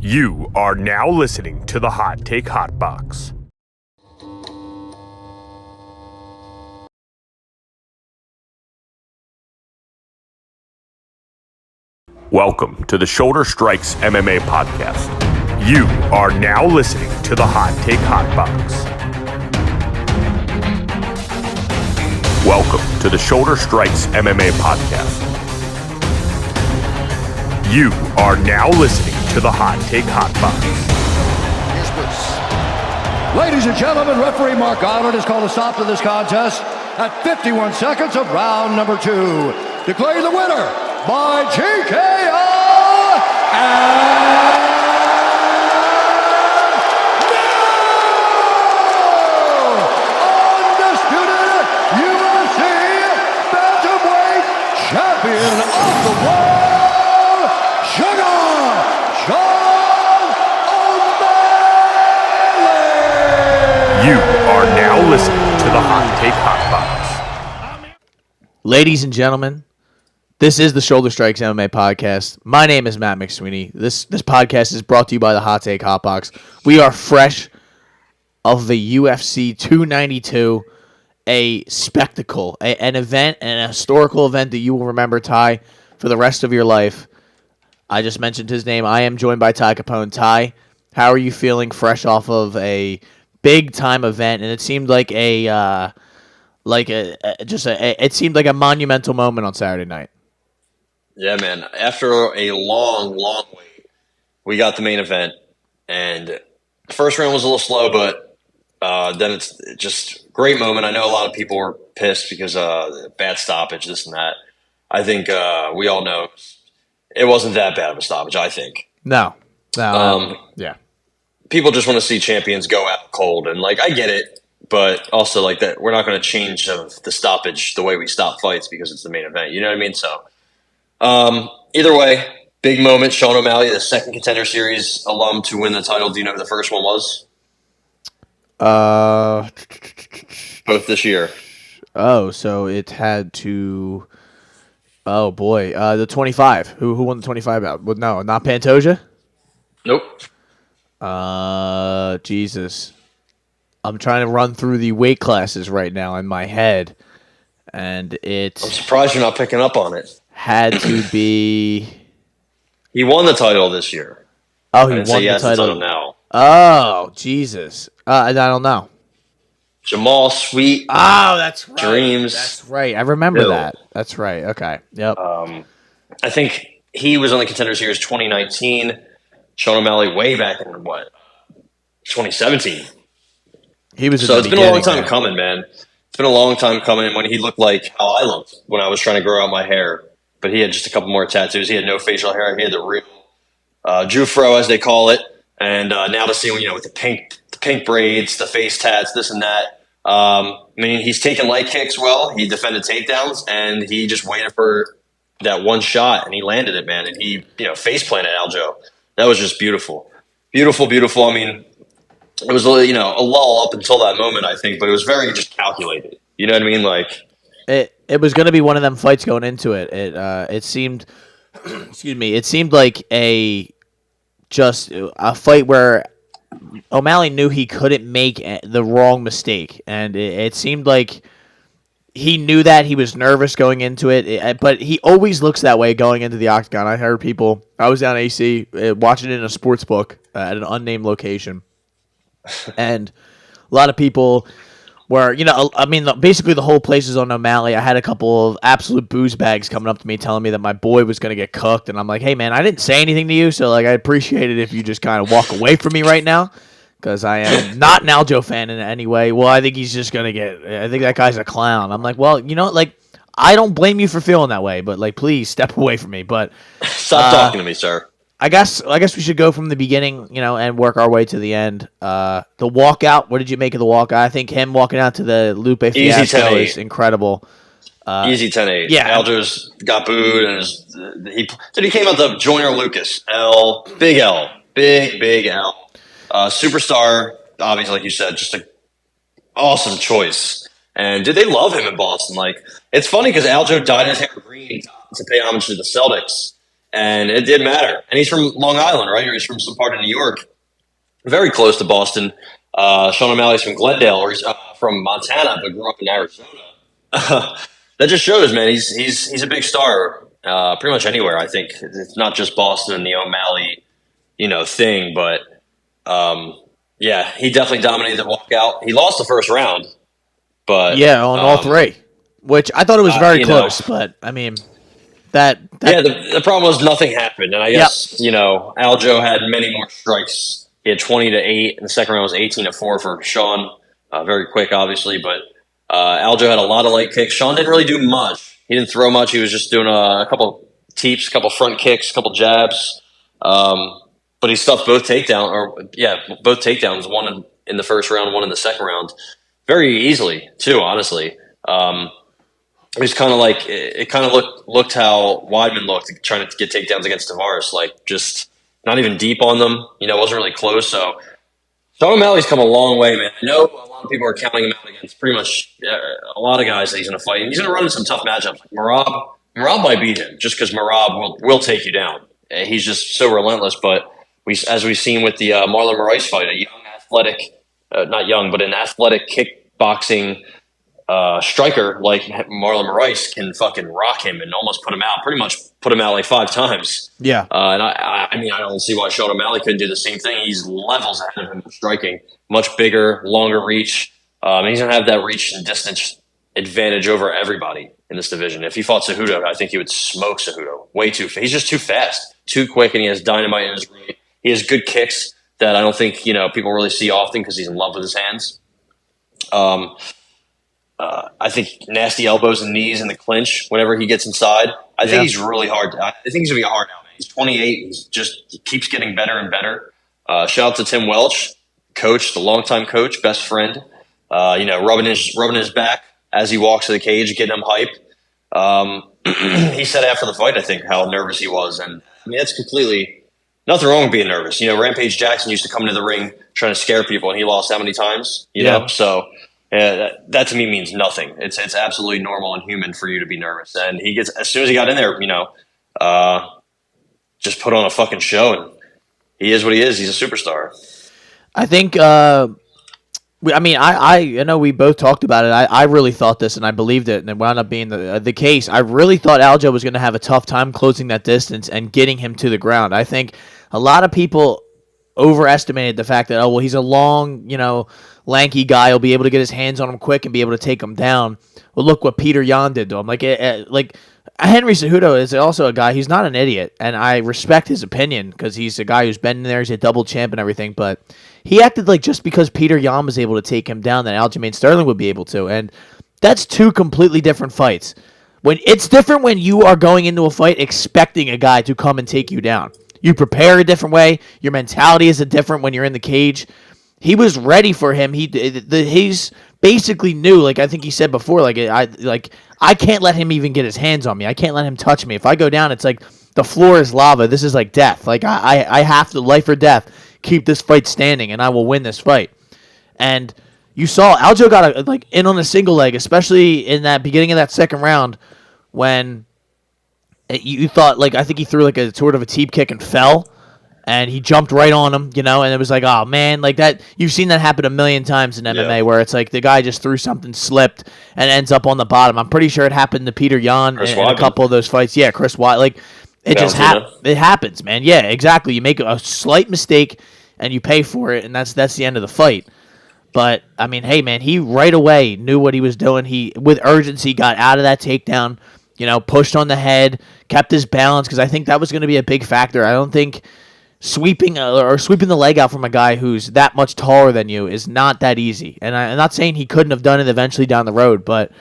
You are now listening to the Hot Take Hot Box. Welcome to the Shoulder Strikes MMA Podcast. You are now listening to the Hot Take Hot Box. Welcome to the Shoulder Strikes MMA Podcast. You are now listening to the Hot Take Hot Box. Ladies and gentlemen, referee Mark Island has called a stop to this contest at 51 seconds of round number 2. Declaring the winner by TKO and undisputed UFC bantamweight champion of the world, Suga Sean O'Malley. You are now listening to the Hot Take Hot Box. Ladies and gentlemen, this is the Shoulder Strikes MMA Podcast. My name is Matt McSweeney. This podcast is brought to you by the Hot Take Hot Box. We are fresh of the UFC 292, a spectacle, an event, an historical event that you will remember, Ty, for the rest of your life. I just mentioned his name. I am joined by Ty Capone. Ty, how are you feeling fresh off of a big-time event? And it seemed like it seemed like a monumental moment on Saturday night. Yeah, man. After a long wait, we got the main event, and the first round was a little slow, but then it's just great moment. I know a lot of people were pissed because bad stoppage, this and that. I think we all know it wasn't that bad of a stoppage, I think. No. Yeah. People just want to see champions go out cold, and, I get it, but also, that we're not going to change the stoppage the way we stop fights because it's the main event. You know what I mean? So, either way, big moment. Sean O'Malley, the second Contender Series alum to win the title. Do you know who the first one was? Both this year. Oh, so it had to. Oh boy, the 25. Who won the 25 out? Well, no, not Pantoja. Nope. Jesus. I'm trying to run through the weight classes right now in my head, and I'm surprised you're not picking up on it. Had to be. He won the title this year. Oh, he won the title now. Oh, Jesus. I don't know. Jamal Sweet. Oh, that's right. Dreams. That's right. I remember that. That's right. Okay. Yep. I think he was on the Contender Series 2019. Sean O'Malley way back in 2017. He was. So it's been a long time coming, man. It's been a long time coming. When he looked like how I looked when I was trying to grow out my hair, but he had just a couple more tattoos. He had no facial hair. He had the real Jufro, as they call it. And now to see him, with the pink braids, the face tats, this and that. He's taken light kicks well. He defended takedowns, and he just waited for that one shot, and he landed it, man. And he, face planted Aljo. That was just beautiful, beautiful, beautiful. It was, a lull up until that moment, I think, but it was very just calculated. You know what I mean? It was going to be one of them fights going into it. It seemed, excuse me, it seemed like a fight where O'Malley knew he couldn't make the wrong mistake, and it seemed like he knew that. He was nervous going into it, but he always looks that way going into the octagon. I heard people. I was down AC watching it in a sports book at an unnamed location, and a lot of people were, basically the whole place is on O'Malley. I had a couple of absolute booze bags coming up to me telling me that my boy was going to get cooked, and I'm like, hey, man, I didn't say anything to you, so, I appreciate it if you just kind of walk away from me right now, because I am not an Aljo fan in any way. Well, I think he's just going to I think that guy's a clown. I'm like, well, I don't blame you for feeling that way, but, please step away from me. But stop talking to me, sir. I guess we should go from the beginning, and work our way to the end. The walkout, what did you make of the walkout? I think him walking out to the Lupe fiasco is incredible. Easy 10-8. Yeah. Aljo's got booed, and he came out to Joyner Lucas. Big L. Big L. Superstar, obviously, like you said, just an awesome choice. And did they love him in Boston? It's funny because Aljo dyed his hair green to pay homage to the Celtics. And it did matter. And he's from Long Island, right? Or he's from some part of New York, very close to Boston. Sean O'Malley's from Glendale, or he's from Montana, but grew up in Arizona. That just shows, man. He's a big star, pretty much anywhere. I think it's not just Boston and the O'Malley, thing, but yeah, he definitely dominated the walkout. He lost the first round, but yeah, on all three, which I thought it was very close. But I mean, that the problem was nothing happened, and I guess Aljo had many more strikes. He had 20-8, and the second round was 18-4 for Sean. Very quick, obviously, but Aljo had a lot of light kicks. Sean didn't really do much. He didn't throw much. He was just doing a couple teeps, a couple front kicks, a couple jabs. But he stuffed both takedowns, one in the first round, one in the second round, very easily too. Honestly, it was kind of like it kind of looked how Weidman looked trying to get takedowns against Tavares, like just not even deep on them. It wasn't really close. So Sean O'Malley's come a long way, man. I know a lot of people are counting him out against pretty much a lot of guys that he's going to fight, and he's going to run into some tough matchups. Like Merab might beat him just because Merab will take you down. He's just so relentless, but. As we've seen with the Marlon Moraes fight, a young athletic, not young, but an athletic kickboxing striker like Marlon Moraes can fucking rock him and almost put him out, pretty much put him out like 5 times. Yeah. And I mean, I don't see why Sean O'Malley couldn't do the same thing. He's levels ahead of him in striking, much bigger, longer reach. And he's going to have that reach and distance advantage over everybody in this division. If he fought Cejudo, I think he would smoke Cejudo. He's just too fast, too quick, and he has dynamite in his reach. He has good kicks that I don't think people really see often because he's in love with his hands. I think nasty elbows and knees in the clinch whenever he gets inside. I think he's really hard. I think he's gonna be hard now. Man. He's 28. He keeps getting better and better. Shout out to Tim Welch, coach, the longtime coach, best friend. Rubbing his back as he walks to the cage, getting him hype. He said after the fight, I think, how nervous he was, and I mean that's completely. Nothing wrong with being nervous. Rampage Jackson used to come into the ring trying to scare people, and he lost how many times? You know? So that to me means nothing. It's absolutely normal and human for you to be nervous. And as soon as he got in there, just put on a fucking show, and he is what he is. He's a superstar. I think, I know we both talked about it. I really thought this, and I believed it, and it wound up being the case. I really thought Aljo was going to have a tough time closing that distance and getting him to the ground. I think a lot of people overestimated the fact that, he's a long, lanky guy. He'll be able to get his hands on him quick and be able to take him down. Well, look what Peter Yan did to him. Like Henry Cejudo is also a guy. He's not an idiot, and I respect his opinion because he's a guy who's been in there. He's a double champ and everything, but he acted like just because Peter Yan was able to take him down, that Aljamain Sterling would be able to, and that's two completely different fights. It's different when you are going into a fight expecting a guy to come and take you down. You prepare a different way. Your mentality is different when you're in the cage. He was ready for him. He's basically knew, like I think he said before, I can't let him even get his hands on me. I can't let him touch me. If I go down, it's like the floor is lava. This is like death. Like I have to, life or death, keep this fight standing, and I will win this fight. And you saw Aljo got in on a single leg, especially in that beginning of that second round when you thought, I think he threw a sort of a teep kick and fell. And he jumped right on him, and it was like, oh, man, like that. You've seen that happen a million times in MMA where it's like the guy just threw something, slipped, and ends up on the bottom. I'm pretty sure it happened to Peter Yan in a couple of those fights. Yeah, Chris Watt. It just it happens, man. Yeah, exactly. You make a slight mistake, and you pay for it, and that's the end of the fight. But, I mean, hey, man, he right away knew what he was doing. He, with urgency, got out of that takedown, pushed on the head, kept his balance, because I think that was going to be a big factor. I don't think sweeping the leg out from a guy who's that much taller than you is not that easy. And I'm not saying he couldn't have done it eventually down the road, but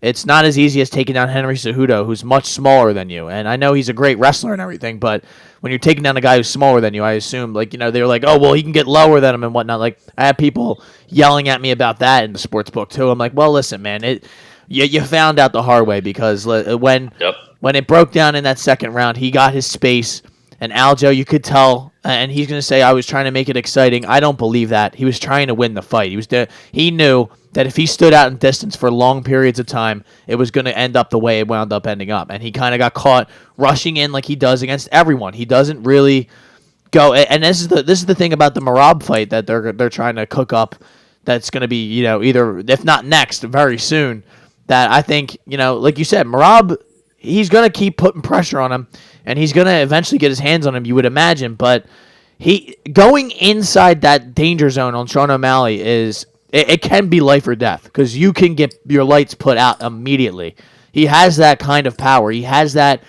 it's not as easy as taking down Henry Cejudo, who's much smaller than you. And I know he's a great wrestler and everything, but when you're taking down a guy who's smaller than you, I assume, they were like, oh, well, he can get lower than him and whatnot. I had people yelling at me about that in the sports book, too. I'm like, well, listen, man, you found out the hard way, because when it broke down in that second round, he got his space. And Aljo, you could tell and he's going to say, I was trying to make it exciting. I don't believe that. He was trying to win the fight. He knew that if he stood out in distance for long periods of time, it was going to end up the way it wound up ending up. And he kind of got caught rushing in like he does against everyone. He doesn't really go. And this is the thing about the Merab fight that they're trying to cook up. That's going to be, either, if not next, very soon. That I think, like you said, Merab, he's going to keep putting pressure on him, and he's going to eventually get his hands on him, you would imagine. But he going inside that danger zone on Sean O'Malley it can be life or death, because you can get your lights put out immediately. He has that kind of power. He has that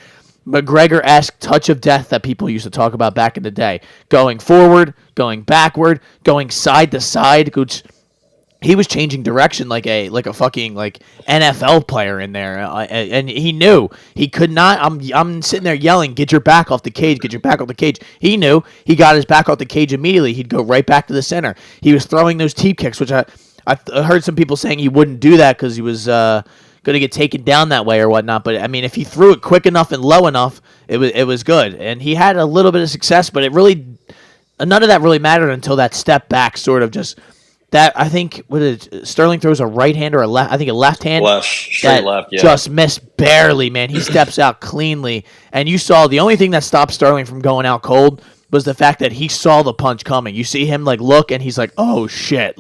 McGregor-esque touch of death that people used to talk about back in the day. Going forward, going backward, going side to side, which he was changing direction like a fucking NFL player in there, and he knew he could not. I'm sitting there yelling, "Get your back off the cage! Get your back off the cage!" He knew he got his back off the cage immediately. He'd go right back to the center. He was throwing those teep kicks, which I heard some people saying he wouldn't do that because he was going to get taken down that way or whatnot. But I mean, if he threw it quick enough and low enough, it was good, and he had a little bit of success. But none of that really mattered until that step back, sort of just. That I think Sterling throws a right hand or a left. I think a left hand. Straight left. Yeah. Just missed barely, man. He steps out cleanly, and you saw the only thing that stopped Sterling from going out cold was the fact that he saw the punch coming. You see him look, and he's like, "Oh shit!"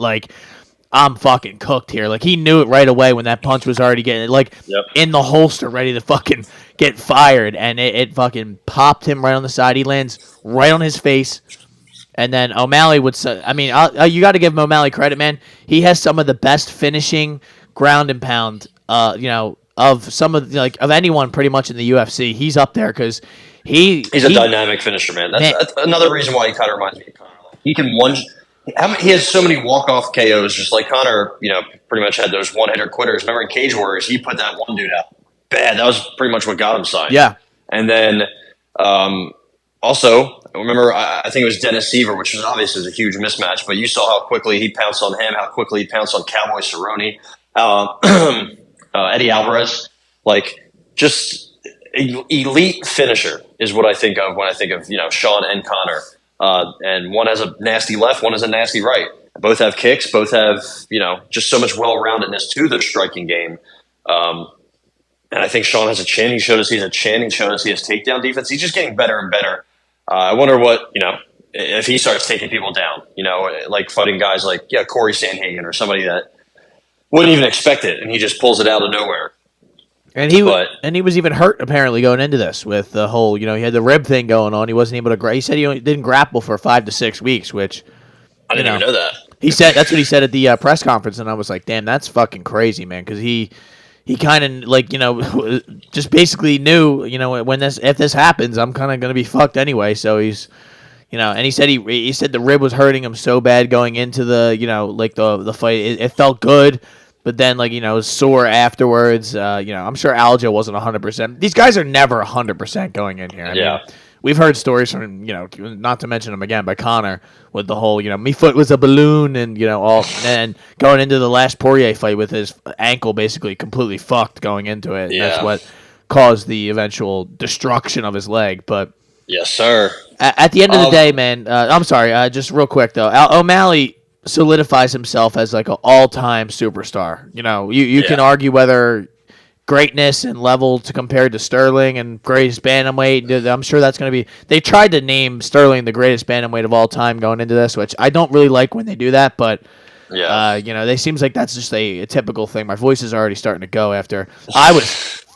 I'm fucking cooked here. He knew it right away when that punch was already getting in the holster, ready to fucking get fired, and it fucking popped him right on the side. He lands right on his face. And then O'Malley would say, you got to give him O'Malley credit, man. He has some of the best finishing ground and pound, of some of of anyone pretty much in the UFC. He's up there because he's a dynamic finisher, man. That's another reason why he kind of reminds me of Conor. He can he has so many walk-off KOs, just like Conor, pretty much had those one-hitter quitters. Remember in Cage Warriors, he put that one dude out. Bad. That was pretty much what got him signed. Yeah. And then also, remember, I think it was Dennis Seaver, which was obviously a huge mismatch, but you saw how quickly he pounced on him, how quickly he pounced on Cowboy Cerrone, Eddie Alvarez. Just elite finisher is what I think of when I think of, Sean and Conor. And one has a nasty left, one has a nasty right. Both have kicks, both have, just so much well-roundedness to their striking game. And I think Sean has a chin. He showed us he has a chin. He showed us he has takedown defense. He's just getting better and better. I wonder what, if he starts taking people down, fighting guys like Corey Sandhagen or somebody that wouldn't even expect it, and he just pulls it out of nowhere. And he was even hurt apparently going into this with the whole, he had the rib thing going on. He wasn't able to. He said he didn't grapple for 5 to 6 weeks, which I didn't even know that. He said that's what he said at the press conference, and I was like, damn, that's fucking crazy, man, because he kind of just basically knew, if this happens, I'm kind of going to be fucked anyway. So he's, and he said he said the rib was hurting him so bad going into the, the fight. It felt good, but then it was sore afterwards. I'm sure Aljo wasn't 100%. These guys are never 100% going in here. I mean, we've heard stories from, not to mention them again, by Conor with the whole, me foot was a balloon and, and going into the last Poirier fight with his ankle basically completely fucked going into it. And that's what caused the eventual destruction of his leg. But yes, sir. At the end of the day, man, I'm sorry, just real quick though, O'Malley solidifies himself as an all-time superstar. You can argue whether greatness and level to compare to Sterling and greatest bantamweight. I'm sure that's going to be. They tried to name Sterling the greatest bantamweight of all time going into this, which I don't really like when they do that. But they seems like that's just a typical thing. My voice is already starting to go after I was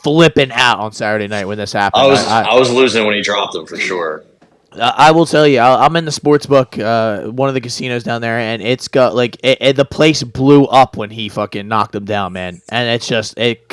flipping out on Saturday night when this happened. I was losing when he dropped him for sure. I will tell you, I'm in the sports book, one of the casinos down there, and it's got the place blew up when he fucking knocked him down, man. And it's just it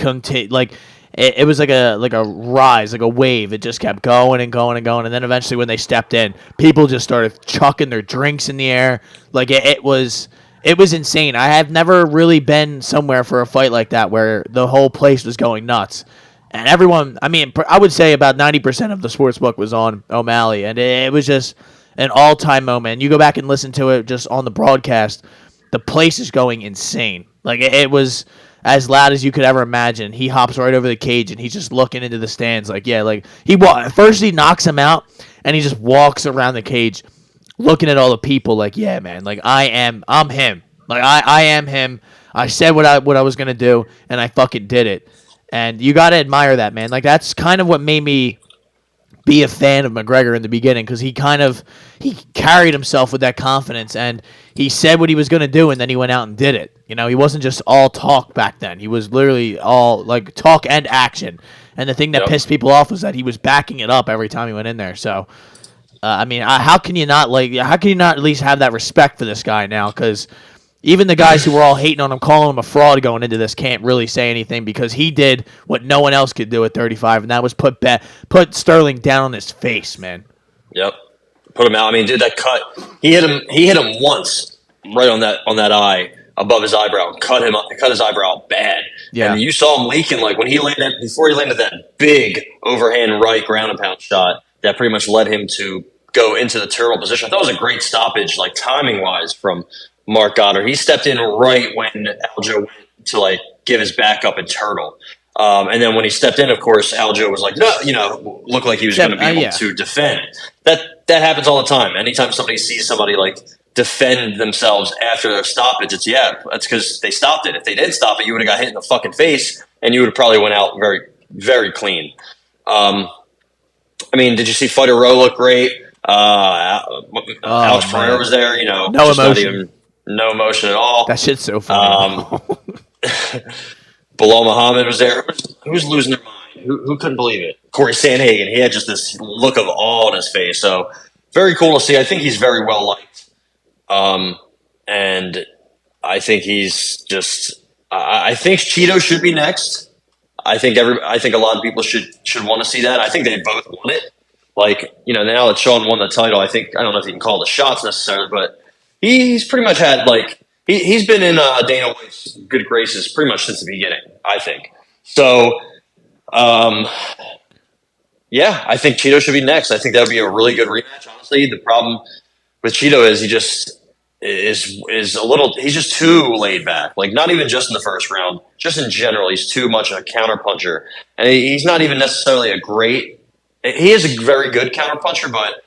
was like a rise, like a wave. It just kept going and going and going, and then eventually when they stepped in, people just started chucking their drinks in the air. It was insane. I have never really been somewhere for a fight like that where the whole place was going nuts. And everyone, I would say about 90% of the sports book was on O'Malley, and it was just an all-time moment. You go back and listen to it just on the broadcast, the place is going insane. It was as loud as you could ever imagine. He hops right over the cage, and he's just looking into the stands. First he knocks him out, and he just walks around the cage looking at all the people like, yeah, man, like I'm him. Like I am him. I said what I was gonna do, and I fucking did it. And you gotta admire that, man. Like that's kind of what made me be a fan of McGregor in the beginning, because he carried himself with that confidence, and he said what he was gonna do, and then he went out and did it. You know, he wasn't just all talk back then. He was literally all like talk and action. And the thing that pissed people off was that he was backing it up every time he went in there. So, I mean, how can you not at least have that respect for this guy now? Because even the guys who were all hating on him, calling him a fraud going into this, can't really say anything, because he did what no one else could do at 35, and that was put Sterling down on his face, man. Yep, put him out. I mean, dude, that cut, he hit him once right on that eye above his eyebrow, cut his eyebrow bad. Yeah, and you saw him leaking like when he landed that big overhand right ground and pound shot that pretty much led him to go into the turtle position. I thought it was a great stoppage, like timing wise, from Mark Goddard. He stepped in right when Aljo went to like give his back up and turtle. And then when he stepped in, of course, Aljo was like, no, looked like he was going to be able to defend. That happens all the time. Anytime somebody sees somebody like defend themselves after their stoppage, it's because they stopped it. If they didn't stop it, you would have got hit in the fucking face, and you would have probably went out very, very clean. I mean, did you see Fighter Row look great? Alex Pereira was there. No emotion. No emotion at all. That shit's so funny. Bilal Muhammad was there. Who was losing their mind? Who couldn't believe it? Corey Sandhagen. He had just this look of awe on his face. So very cool to see. I think he's very well liked. And I think he's just. I think Cheeto should be next. I think a lot of people should want to see that. I think they both want it. Like, now that Sean won the title, I don't know if you can call the shots necessarily, but he's pretty much had like he's been in Dana White's good graces pretty much since the beginning, I think. So, yeah, I think Cheeto should be next. I think that would be a really good rematch. Honestly, the problem with Cheeto is he just is a little. He's just too laid back. Like not even just in the first round, just in general, he's too much a counterpuncher, and he's not even necessarily a great. He is a very good counterpuncher, but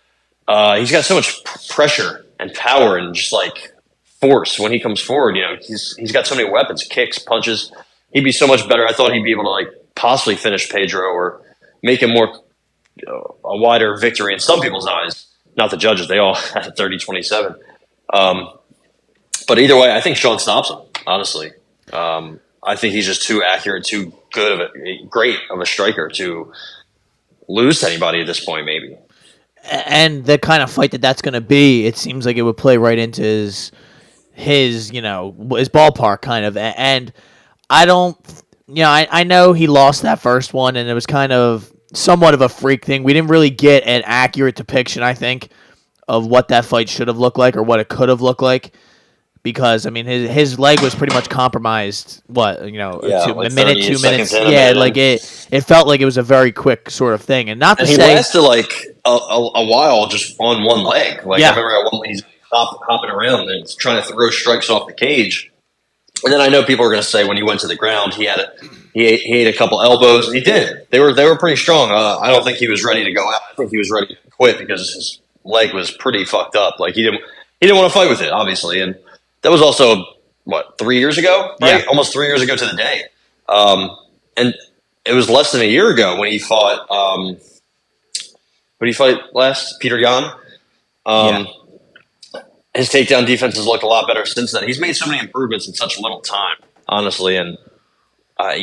he's got so much pressure and power and just like force when he comes forward. He's got so many weapons, kicks, punches. He'd be so much better. I thought he'd be able to like possibly finish Pedro or make him more a wider victory in some people's eyes. Not the judges; they all had 30-27. But either way, I think Sean stops him. Honestly, I think he's just too accurate, too great of a striker to lose to anybody at this point. Maybe. And the kind of fight that's going to be, it seems like it would play right into his ballpark kind of. And I don't, I know he lost that first one, and it was kind of somewhat of a freak thing. We didn't really get an accurate depiction, I think, of what that fight should have looked like or what it could have looked like. Because, I mean, his leg was pretty much compromised, a minute, 2 minutes. Yeah, like it felt like it was a very quick sort of thing. And he lasted like a while just on one leg. Like, I remember at one point he's hopping around and trying to throw strikes off the cage. And then I know people are going to say when he went to the ground, he ate a couple elbows. And he did. They were pretty strong. I don't think he was ready to go out. I think he was ready to quit because his leg was pretty fucked up. Like, he didn't want to fight with it, obviously. And that was also, 3 years ago? Right? Yeah. Almost 3 years ago to the day. And it was less than a year ago when he fought, who did he fight last? Peter Yan. His takedown defense has looked a lot better since then. He's made so many improvements in such little time, honestly. And, I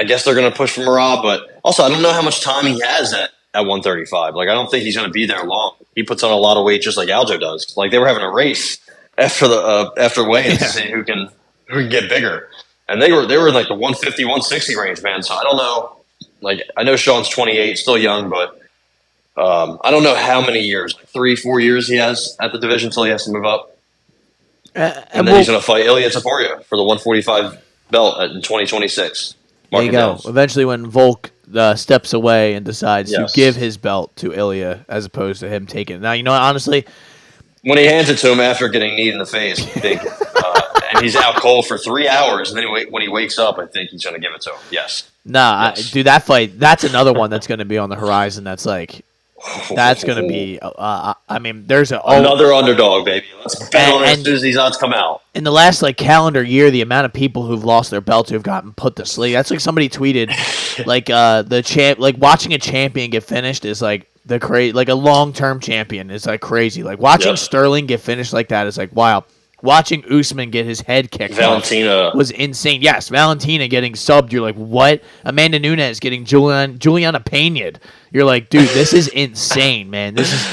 guess they're going to push for Merab, but also I don't know how much time he has at 135. Like, I don't think he's going to be there long. He puts on a lot of weight just like Aljo does. Like, they were having a race after weigh-ins to see who can get bigger, and they were in like the 150, 160 range, man. So I don't know. Like, I know Sean's 28, still young, but I don't know how many years, like 3-4 years he has at the division until he has to move up, and then he's going to fight Ilya Taporia for the 145 belt in 2026. There you go. Eventually, when Volk steps away and decides to give his belt to Ilya as opposed to him taking it. Now, honestly. When he hands it to him after getting kneed in the face, I think, and he's out cold for 3 hours, and then when he wakes up, I think he's going to give it to him. Yes. Nah, yes. Dude, that fight, that's another one that's going to be on the horizon. That's like, That's going to be. I mean, there's another underdog, baby. Let's bet on it as soon as these odds come out. In the last calendar year, the amount of people who've lost their belts who've gotten put to sleep. That's like somebody tweeted, watching a champion get finished is like like a long-term champion is like crazy. Like watching Sterling get finished like that is like wow. Watching Usman get his head kicked Valentina was insane. Yes, Valentina getting subbed. You're like, what? Amanda Nunes getting Juliana Peña'd. You're like, dude, this is insane, man. This is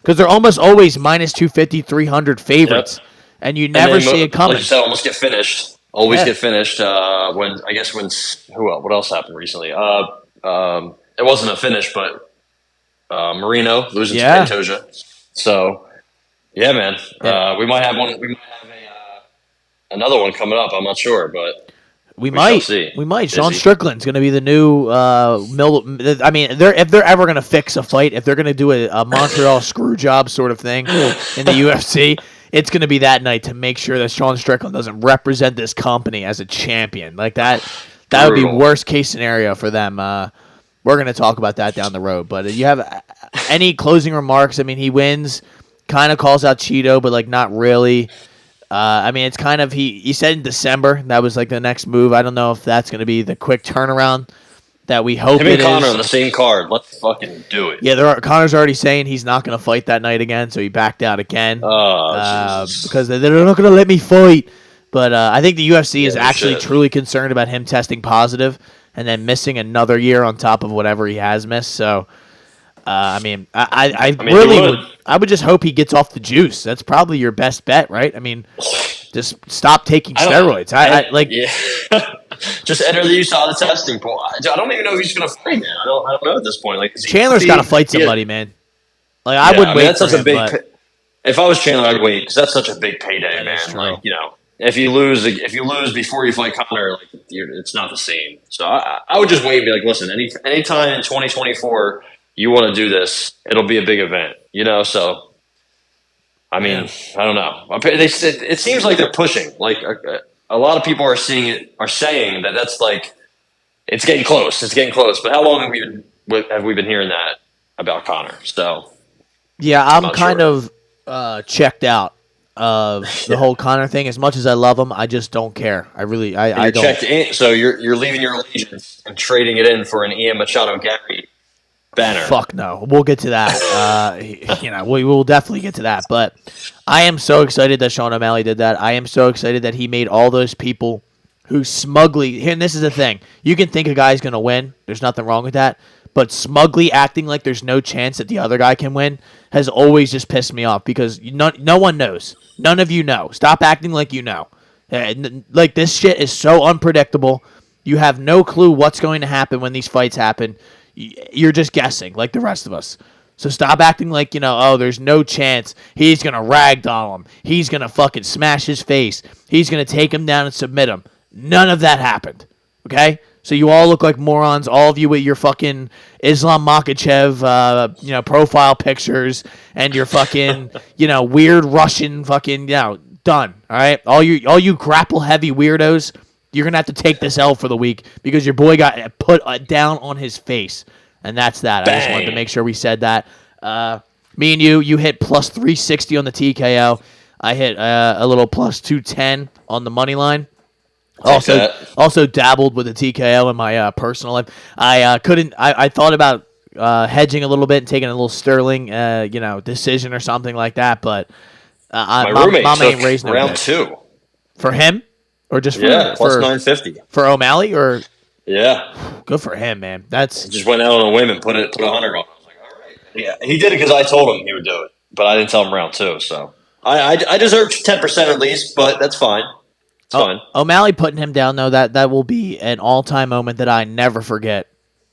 because they're almost always minus 250, 300 favorites, and you never see it coming. Like you said, almost get finished. Always get finished. What else happened recently? It wasn't a finish, but Marino losing to Pantoja. So. Yeah, man. We might have one. We might have another one coming up. I'm not sure, but we might. See. We might. Sean Strickland's going to be the new I mean, if they're ever going to fix a fight, if they're going to do a Montreal screw job sort of thing in the UFC, it's going to be that night to make sure that Sean Strickland doesn't represent this company as a champion like that. That would be worst case scenario for them. We're going to talk about that down the road. But you have any closing remarks? I mean, he wins. Kind of calls out Cheeto, but like not really. I mean, it's kind of he said in December that was like the next move. I don't know if that's going to be the quick turnaround that we hope. Him and Connor on the same card. Let's fucking do it. Yeah, Connor's already saying he's not going to fight that night again, so he backed out again because they're not going to let me fight. But I think the UFC is actually truly concerned about him testing positive and then missing another year on top of whatever he has missed. So. I mean, I would just hope he gets off the juice. That's probably your best bet, right? I mean, just stop taking steroids. Just enter the USADA testing pool. I don't even know if he's going to fight, man. I don't know at this point. Like Chandler's got to fight somebody, man. Like I wouldn't wait. That's such a big. If I was Chandler, I'd wait because that's such a big payday, man. Like if you lose before you fight Connor, like it's not the same. So I would just wait and be like, listen, anytime in 2024. You want to do this, it'll be a big event, so, I mean, I don't know. It seems like they're pushing. Like, a lot of people are saying that that's like, it's getting close. It's getting close. But how long have we been hearing that about Connor? So, yeah, I'm kind of checked out of the whole Connor thing. As much as I love him, I just don't care. I don't. Checked in, so you're leaving your allegiance and trading it in for an Ian Machado Gary banner. Fuck no. We'll get to that. We will definitely get to that. But I am so excited that Sean O'Malley did that. I am so excited that he made all those people who smugly... And this is the thing. You can think a guy's going to win. There's nothing wrong with that. But smugly acting like there's no chance that the other guy can win has always just pissed me off because no one knows. None of you know. Stop acting like you know. Like, this shit is so unpredictable. You have no clue what's going to happen when these fights happen. You're just guessing like the rest of us. So stop acting like, there's no chance he's going to ragdoll him. He's going to fucking smash his face. He's going to take him down and submit him. None of that happened. Okay? So you all look like morons, all of you with your fucking Islam Makhachev, profile pictures and your fucking, weird Russian fucking, done. All right? All you grapple heavy weirdos, you're going to have to take this L for the week because your boy got put down on his face. And that's that. Bang. I just wanted to make sure we said that. Me and you hit plus 360 on the TKO. I hit a little plus 210 on the money line. Also dabbled with the TKO in my personal life. I thought about hedging a little bit and taking a little Sterling, decision or something like that. But my roommate ain't raised no round bit. 2 For him? Or just plus 950 for O'Malley or good for him, man. That's he just went out on a whim and put 100 on. I was like, all right, yeah, he did it because I told him he would do it, but I didn't tell him round 2. So I deserve 10% at least, but that's fine. It's fine. O'Malley putting him down though that will be an all-time moment that I never forget.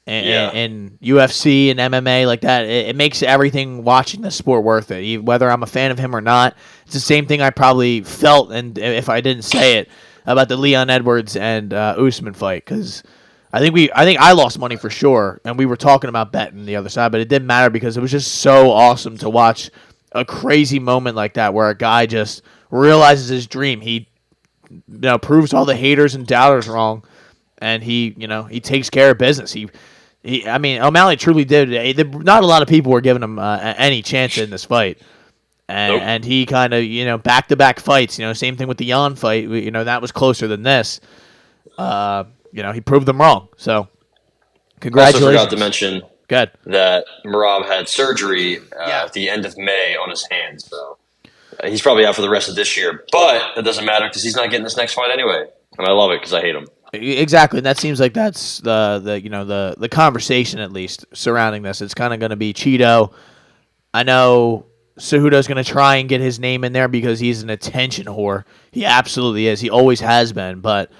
In UFC and MMA like that, it makes everything watching the sport worth it. Whether I'm a fan of him or not, it's the same thing I probably felt, and if I didn't say it, about the Leon Edwards and Usman fight, because I think I lost money for sure, and we were talking about betting the other side, but it didn't matter because it was just so awesome to watch a crazy moment like that where a guy just realizes his dream. He proves all the haters and doubters wrong, and he takes care of business. O'Malley truly did. Not a lot of people were giving him any chance in this fight. And he kind of, back-to-back fights, same thing with the Jan fight, that was closer than this. He proved them wrong. So, congratulations. Also forgot to mention Good. that Merab had surgery at the end of May on his hand. So, he's probably out for the rest of this year. But it doesn't matter because he's not getting this next fight anyway. And I love it because I hate him. Exactly, and that seems like that's the conversation, at least, surrounding this. It's kind of going to be Cheeto. I know Cejudo's going to try and get his name in there because he's an attention whore. He absolutely is. He always has been. But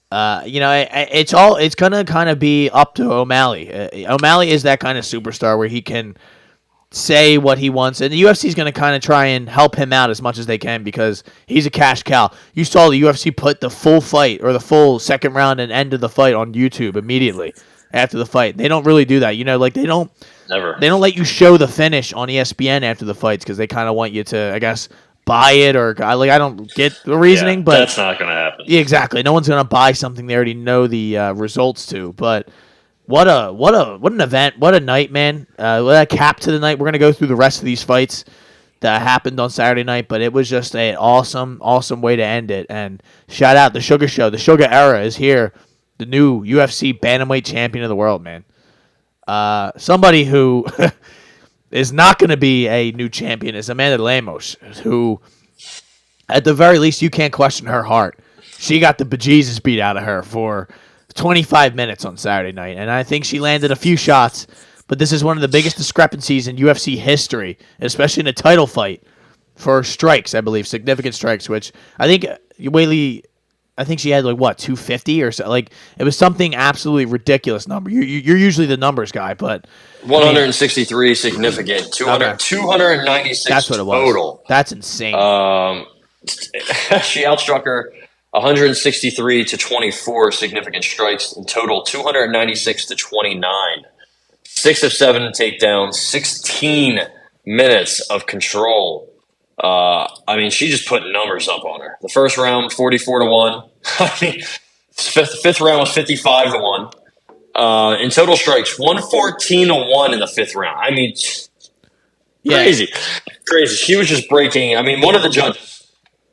it's going to kind of be up to O'Malley. O'Malley is that kind of superstar where he can say what he wants, and the UFC is going to kind of try and help him out as much as they can because he's a cash cow. You saw the UFC put the full fight or the full second round and end of the fight on YouTube immediately after the fight. They don't really do that, they don't. Never. They don't let you show the finish on ESPN after the fights because they kind of want you to, I guess, buy it or I don't get the reasoning, but that's not going to happen. Yeah, exactly. No one's going to buy something they already know the results to. But what an event! What a night, man! What a cap to the night. We're going to go through the rest of these fights that happened on Saturday night, but it was just an awesome way to end it. And shout out the Suga Show. The Suga era is here. The new UFC bantamweight champion of the world, man. Somebody who is not going to be a new champion is Amanda Lemos, who, at the very least, you can't question her heart. She got the bejesus beat out of her for 25 minutes on Saturday night, and I think she landed a few shots, but this is one of the biggest discrepancies in UFC history, especially in a title fight, for strikes, I believe, significant strikes, which I think Weili... I think she had 250 or so. It was something absolutely ridiculous number. You're usually the numbers guy, but 163 significant. 296 that's what it was. Total. That's insane. She outstruck her 163 to 24 significant strikes in total. 296 to 29. 6 of 7 takedowns. 16 minutes of control. She just put numbers up on her. The first round, 44-1. Fifth round was 55-1. In total strikes, 114-1 in the fifth round. Crazy. She was just breaking. One of the judges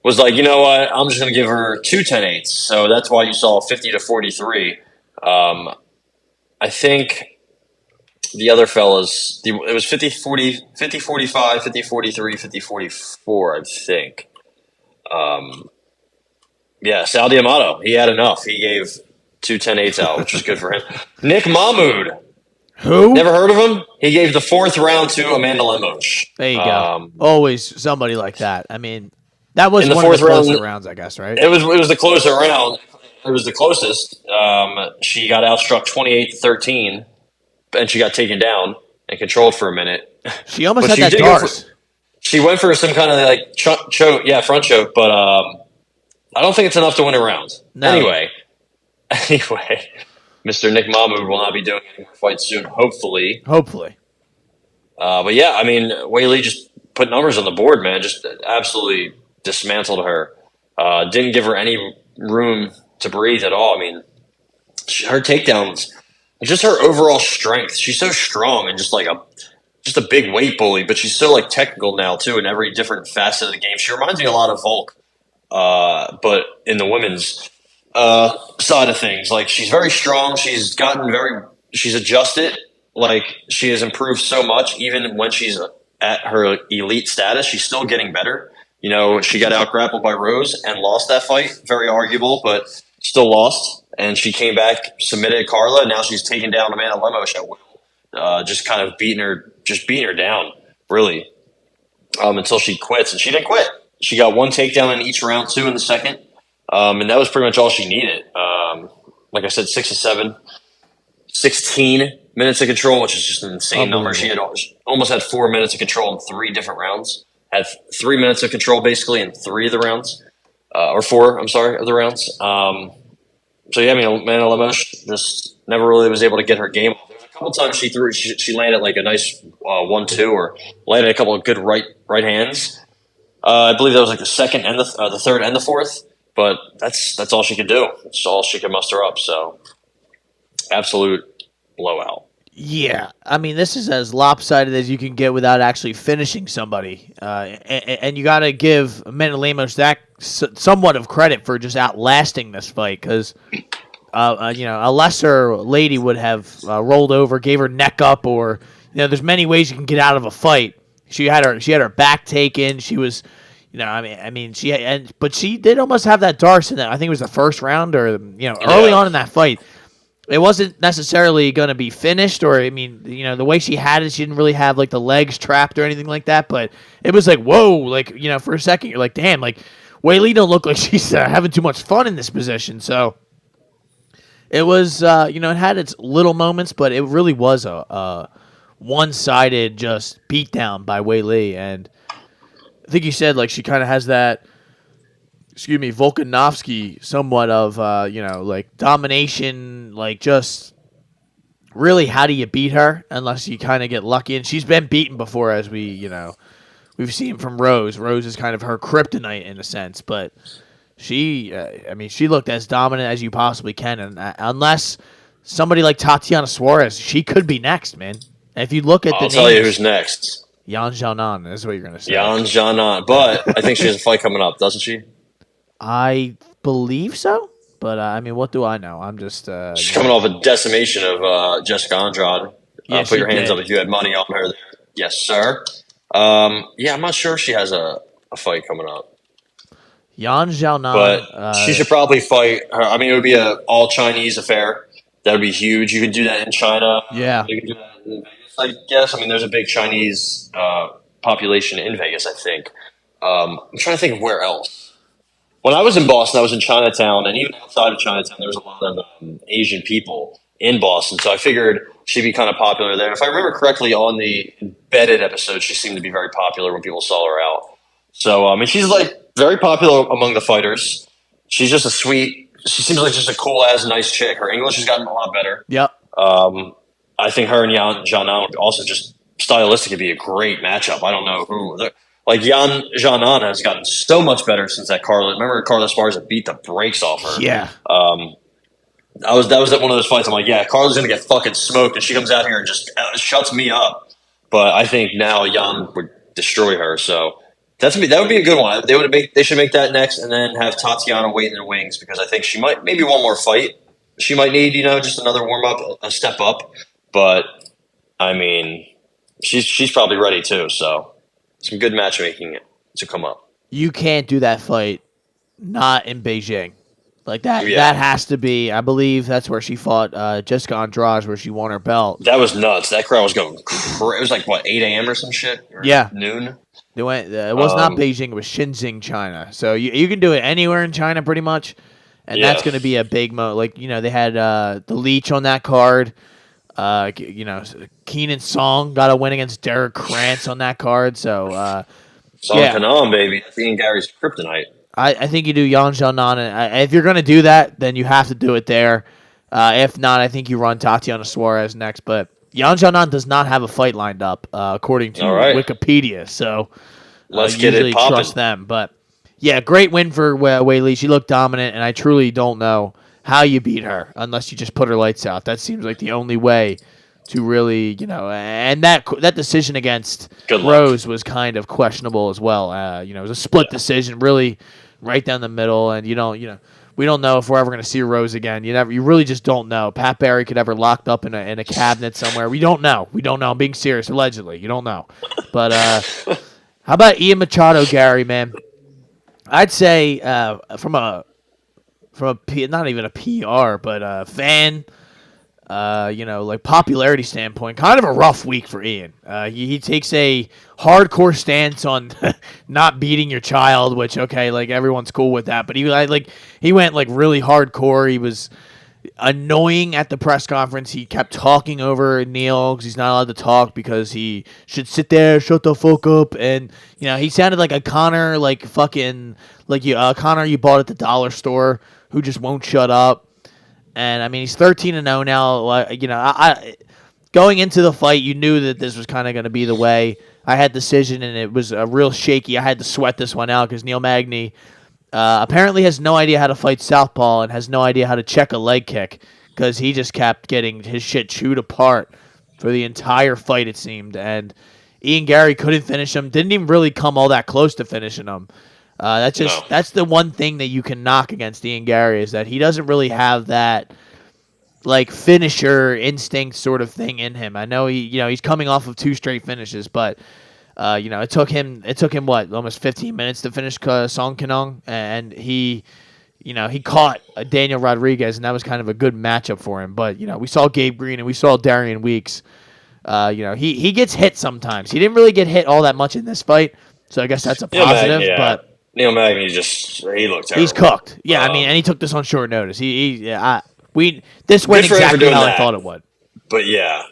was like, you know what? I'm just going to give her 2 10-8s. So that's why you saw 50-43. I think the other fellas, it was 50-45, 50-43, 50-44, I think. Saldi Amato, he had enough. He gave 2 10-8s out, which was good for him. Nick Mahmoud. Who? Never heard of him? He gave the 4th round to Amanda Lemos. There you go. Always somebody like that. That was one of the closer rounds, I guess, right? It was the closer round. It was the closest. She got outstruck 28-13. And she got taken down and controlled for a minute. She almost had that Dars. She went for some kind of choke, front choke, but I don't think it's enough to win a round. No. Anyway, Mr. Nick Mahmoud will not be doing any more fights soon, hopefully. Weili just put numbers on the board, man. Just absolutely dismantled her. Didn't give her any room to breathe at all. Her takedowns. Just her overall strength. She's so strong and just a big weight bully, but she's so technical now too in every different facet of the game. She reminds me a lot of Volk, but in the women's side of things. She's very strong. She's adjusted. She has improved so much. Even when she's at her elite status, she's still getting better. She got out grappled by Rose and lost that fight. Very arguable, but still lost. And she came back, submitted Carla, and now she's taken down Amanda Lemos at will. Just kind of beating her down, really, until she quits. And she didn't quit. She got 1 takedown in each round, 2 in the second. And that was pretty much all she needed. Like I said, 6 of 7, 16 minutes of control, which is just an insane number. She had almost had 4 minutes of control in 3 different rounds. Had 3 minutes of control basically in 3 of the rounds. Or 4, of the rounds. Amanda Lemos just never really was able to get her game off. There was a couple times she landed a nice 1-2 or landed a couple of good right hands. I believe that was the second and the third and the fourth, but that's all she could do. That's all she could muster up. So absolute blowout. Yeah, I mean, this is as lopsided as you can get without actually finishing somebody, and you got to give Amanda Lemos that somewhat of credit for just outlasting this fight, because a lesser lady would have rolled over, gave her neck up, or there's many ways you can get out of a fight. She had her back taken. She was, but she did almost have that darce in that. I think it was the first round or early on in that fight. It wasn't necessarily going to be finished, or the way she had it, she didn't really have like the legs trapped or anything like that. But it was like, whoa, like for a second you're like, damn, like Weili don't look like she's having too much fun in this position. So it was, it had its little moments, but it really was a one-sided just beatdown by Weili. And I think you said like she kind of has that, Volkanovski somewhat of, like domination, like just really how do you beat her unless you kind of get lucky. And she's been beaten before, as we've seen from Rose. Rose is kind of her kryptonite in a sense, but she looked as dominant as you possibly can. And unless somebody like Tatiana Suarez, she could be next, man. And if you look at I'll tell you who's next. Yan Xiaonan is what you're going to say. Yan Xiaonan. But I think she has a fight coming up, doesn't she? I believe so, but what do I know? I'm just she's coming off a decimation of Jessica Andrade. Yeah, put your hands did. up if you had money on her there. Yes, sir. I'm not sure if she has a fight coming up. Yan Xiaonan, But she should probably fight her. I mean, it would be an all Chinese affair. That would be huge. You could do that in China. Yeah. You could do that in Vegas, I guess. I mean, there's a big Chinese population in Vegas, I think. I'm trying to think of where else. When I was in Boston, I was in Chinatown, and even outside of Chinatown, there was a lot of Asian people in Boston. So I figured she'd be kind of popular there. If I remember correctly, on the embedded episode, she seemed to be very popular when people saw her out. So, she's like very popular among the fighters. She's just she seems like just a cool ass, nice chick. Her English has gotten a lot better. Yep. I think her and Yan Xiaonan would also just stylistically be a great matchup. I don't know who. Like, Yan Xiaonan has gotten so much better since that Carla. Remember Carla Esparza beat the brakes off her? Yeah. That was one of those fights. I'm like, yeah, Carla's going to get fucking smoked, and she comes out here and just shuts me up. But I think now Yan would destroy her. So that would be a good one. They should make that next, and then have Tatiana wait in the wings, because I think she might, maybe one more fight. She might need, just another warm up, a step up. But she's probably ready too. So. Some good matchmaking to come up. You can't do that fight not in Beijing. Like that. Yeah. That has to be. I believe that's where she fought Jessica Andrade, where she won her belt. That was nuts. That crowd was going crazy. It was like, what, 8 a.m. or some shit? Or noon? They went. It was not Beijing. It was Shenzhen, China. So you can do it anywhere in China, pretty much. And that's going to be a big Like, they had the Leech on that card. Keenan Song got a win against Derek Krantz on that card. So, Song Kanon, baby. That's Ian Gary's kryptonite. I think you do Yan Xiaonan, and if you're going to do that, then you have to do it there. If not, I think you run Tatiana Suarez next. But Yan Xiaonan does not have a fight lined up, according to Wikipedia. So let's get it popping. Trust them. But yeah, great win for Weili. She looked dominant, and I truly don't know how you beat her unless you just put her lights out. That seems like the only way to really, and that decision against Rose was kind of questionable as well. It was a split decision, really right down the middle, and we don't know if we're ever going to see Rose again. You really just don't know. Pat Barry could ever locked up in a cabinet somewhere. We don't know. I'm being serious. Allegedly, you don't know. But how about Ian Machado, Gary? Man, I'd say from a not even a PR, but a fan, like popularity standpoint, kind of a rough week for Ian. He takes a hardcore stance on not beating your child, which, okay, like everyone's cool with that, but he went like really hardcore. He was annoying at the press conference. He kept talking over Neil because he's not allowed to talk because he should sit there, shut the fuck up, and he sounded like a Connor, like fucking like Connor you bought at the dollar store who just won't shut up. And he's 13-0 now. I going into the fight, you knew that this was kind of going to be the way. I had decision, and it was real shaky. I had to sweat this one out because Neil Magny apparently has no idea how to fight southpaw and has no idea how to check a leg kick because he just kept getting his shit chewed apart for the entire fight, it seemed. And Ian Gary couldn't finish him, didn't even really come all that close to finishing him. That's the one thing that you can knock against Ian Gary, is that he doesn't really have that like finisher instinct sort of thing in him. I know he's coming off of 2 straight finishes, but it took him what, almost 15 minutes to finish Song Kinong, and he caught Daniel Rodriguez, and that was kind of a good matchup for him. But we saw Gabe Green and we saw Darian Weeks. He gets hit sometimes. He didn't really get hit all that much in this fight, so I guess that's a positive. But Neil Magny he looked terrible. He's cooked. Yeah, and he took this on short notice. This went exactly how I thought it would. But yeah,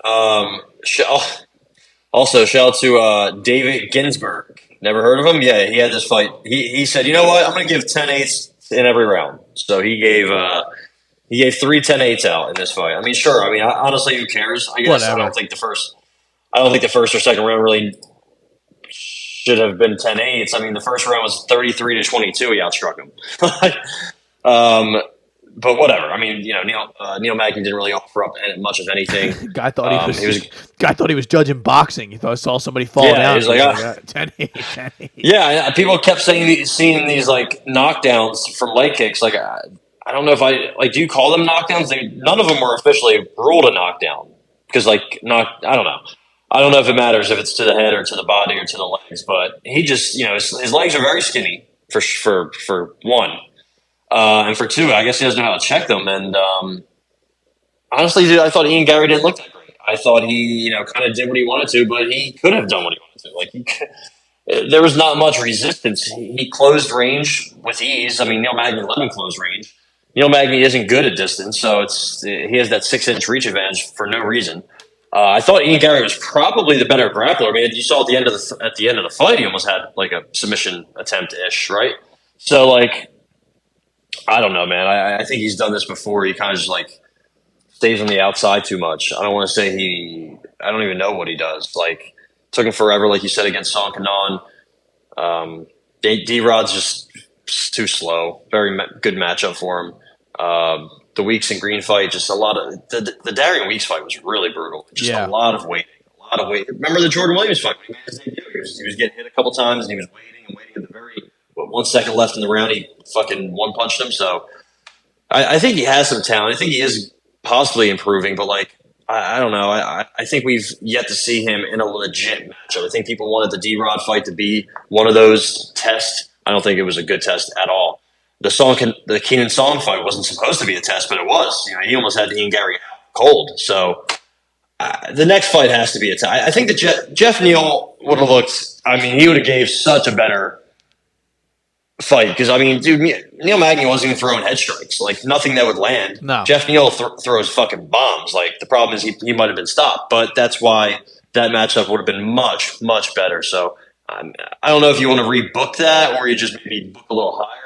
also shout out to David Ginsburg. Never heard of him? Yeah, he had this fight. He said, you know what? I'm going to give 10-8s in every round. So he gave 3 10-8s out in this fight. I mean, sure. I mean, honestly, who cares? I guess whatever. I don't think the first or second round really should have been 10-8s. I mean, the first round was 33-22. He outstruck him. But whatever. I mean, Neil Magny didn't really offer up much of anything. Guy thought he was judging boxing. He thought I saw somebody fall down. He was like 10-8. Yeah, people kept seeing these like knockdowns from leg kicks. Like, I don't know if do you call them knockdowns? None of them were officially ruled a knockdown because I don't know. I don't know if it matters if it's to the head or to the body or to the legs, but he just, his legs are very skinny for one. And for 2, I guess he doesn't know how to check them. And honestly, dude, I thought Ian Gary didn't look that great. I thought he, kind of did what he wanted to, but he could have done what he wanted to. There was not much resistance. He closed range with ease. I mean, Neil Magny let him close range. Neil Magny isn't good at distance, so he has that 6-inch reach advantage for no reason. I thought Ian Gary was probably the better grappler. I mean, you saw at the end of the fight, he almost had like a submission attempt ish, right? So like, I don't know, man. I think he's done this before. He kind of just like stays on the outside too much. I don't want to say I don't even know what he does. Like, took him forever, like you said, against Song Kanon. D-Rod's just too slow. Very good matchup for him. The Weeks and Green fight, just a lot of the Darian Weeks fight was really brutal. Just a lot of waiting. Remember the Jordan Williams fight? He was getting hit a couple times, and he was waiting at the very 1 second left in the round. He fucking one-punched him. So I think he has some talent. I think he is possibly improving, but like I don't know. I think we've yet to see him in a legit matchup. I think people wanted the D-Rod fight to be one of those tests. I don't think it was a good test at all. The Keenan Song fight wasn't supposed to be a test, but it was. He almost had Ian Gary cold. So the next fight has to be a test. I think that Jeff Neal would have looked. I mean, he would have gave such a better fight because I mean, dude, Neil Magny wasn't even throwing head strikes. Like nothing that would land. No. Jeff Neal throws fucking bombs. Like the problem is he might have been stopped, but that's why that matchup would have been much better. So I don't know if you want to rebook that or you just maybe book a little higher.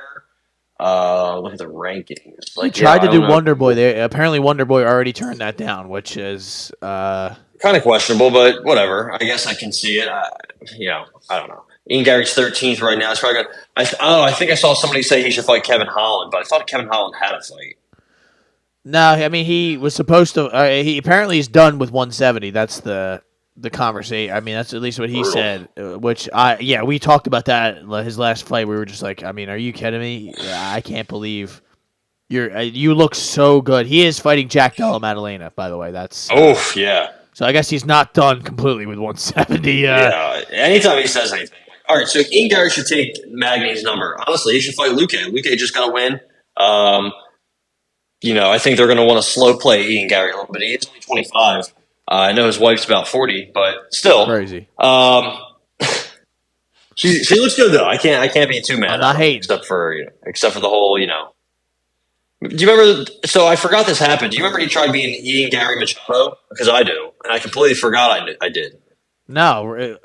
Look at the rankings. Like, tried to do Wonder Boy. Apparently Wonder Boy already turned that down, which is kind of questionable, but whatever. I guess I can see it. I don't know. Ian Gary's 13th right now. It's probably good. I think I saw somebody say he should fight Kevin Holland, but I thought Kevin Holland had a fight. No, I mean he was supposed to. He apparently is done with 170. That's the conversation. I mean, that's at least what he said. Which we talked about that his last fight. We were just like, I mean, are you kidding me? I can't believe you look so good. He is fighting Jack Della Maddalena, by the way. That's yeah. So I guess he's not done completely with 170. Yeah. Anytime he says anything. All right, so Ian Gary should take Magny's number. Honestly, he should fight Luque. Luque just got to win. I think they're going to want to slow play Ian Gary a little bit. He's only 25. I know his wife's about 40, but still crazy. She looks good though. I can't be too mad. I'm not hating, except for the whole. Do you remember? So I forgot this happened. Do you remember he tried being Ian Gary Machado? Because I do, and I completely forgot I did. No,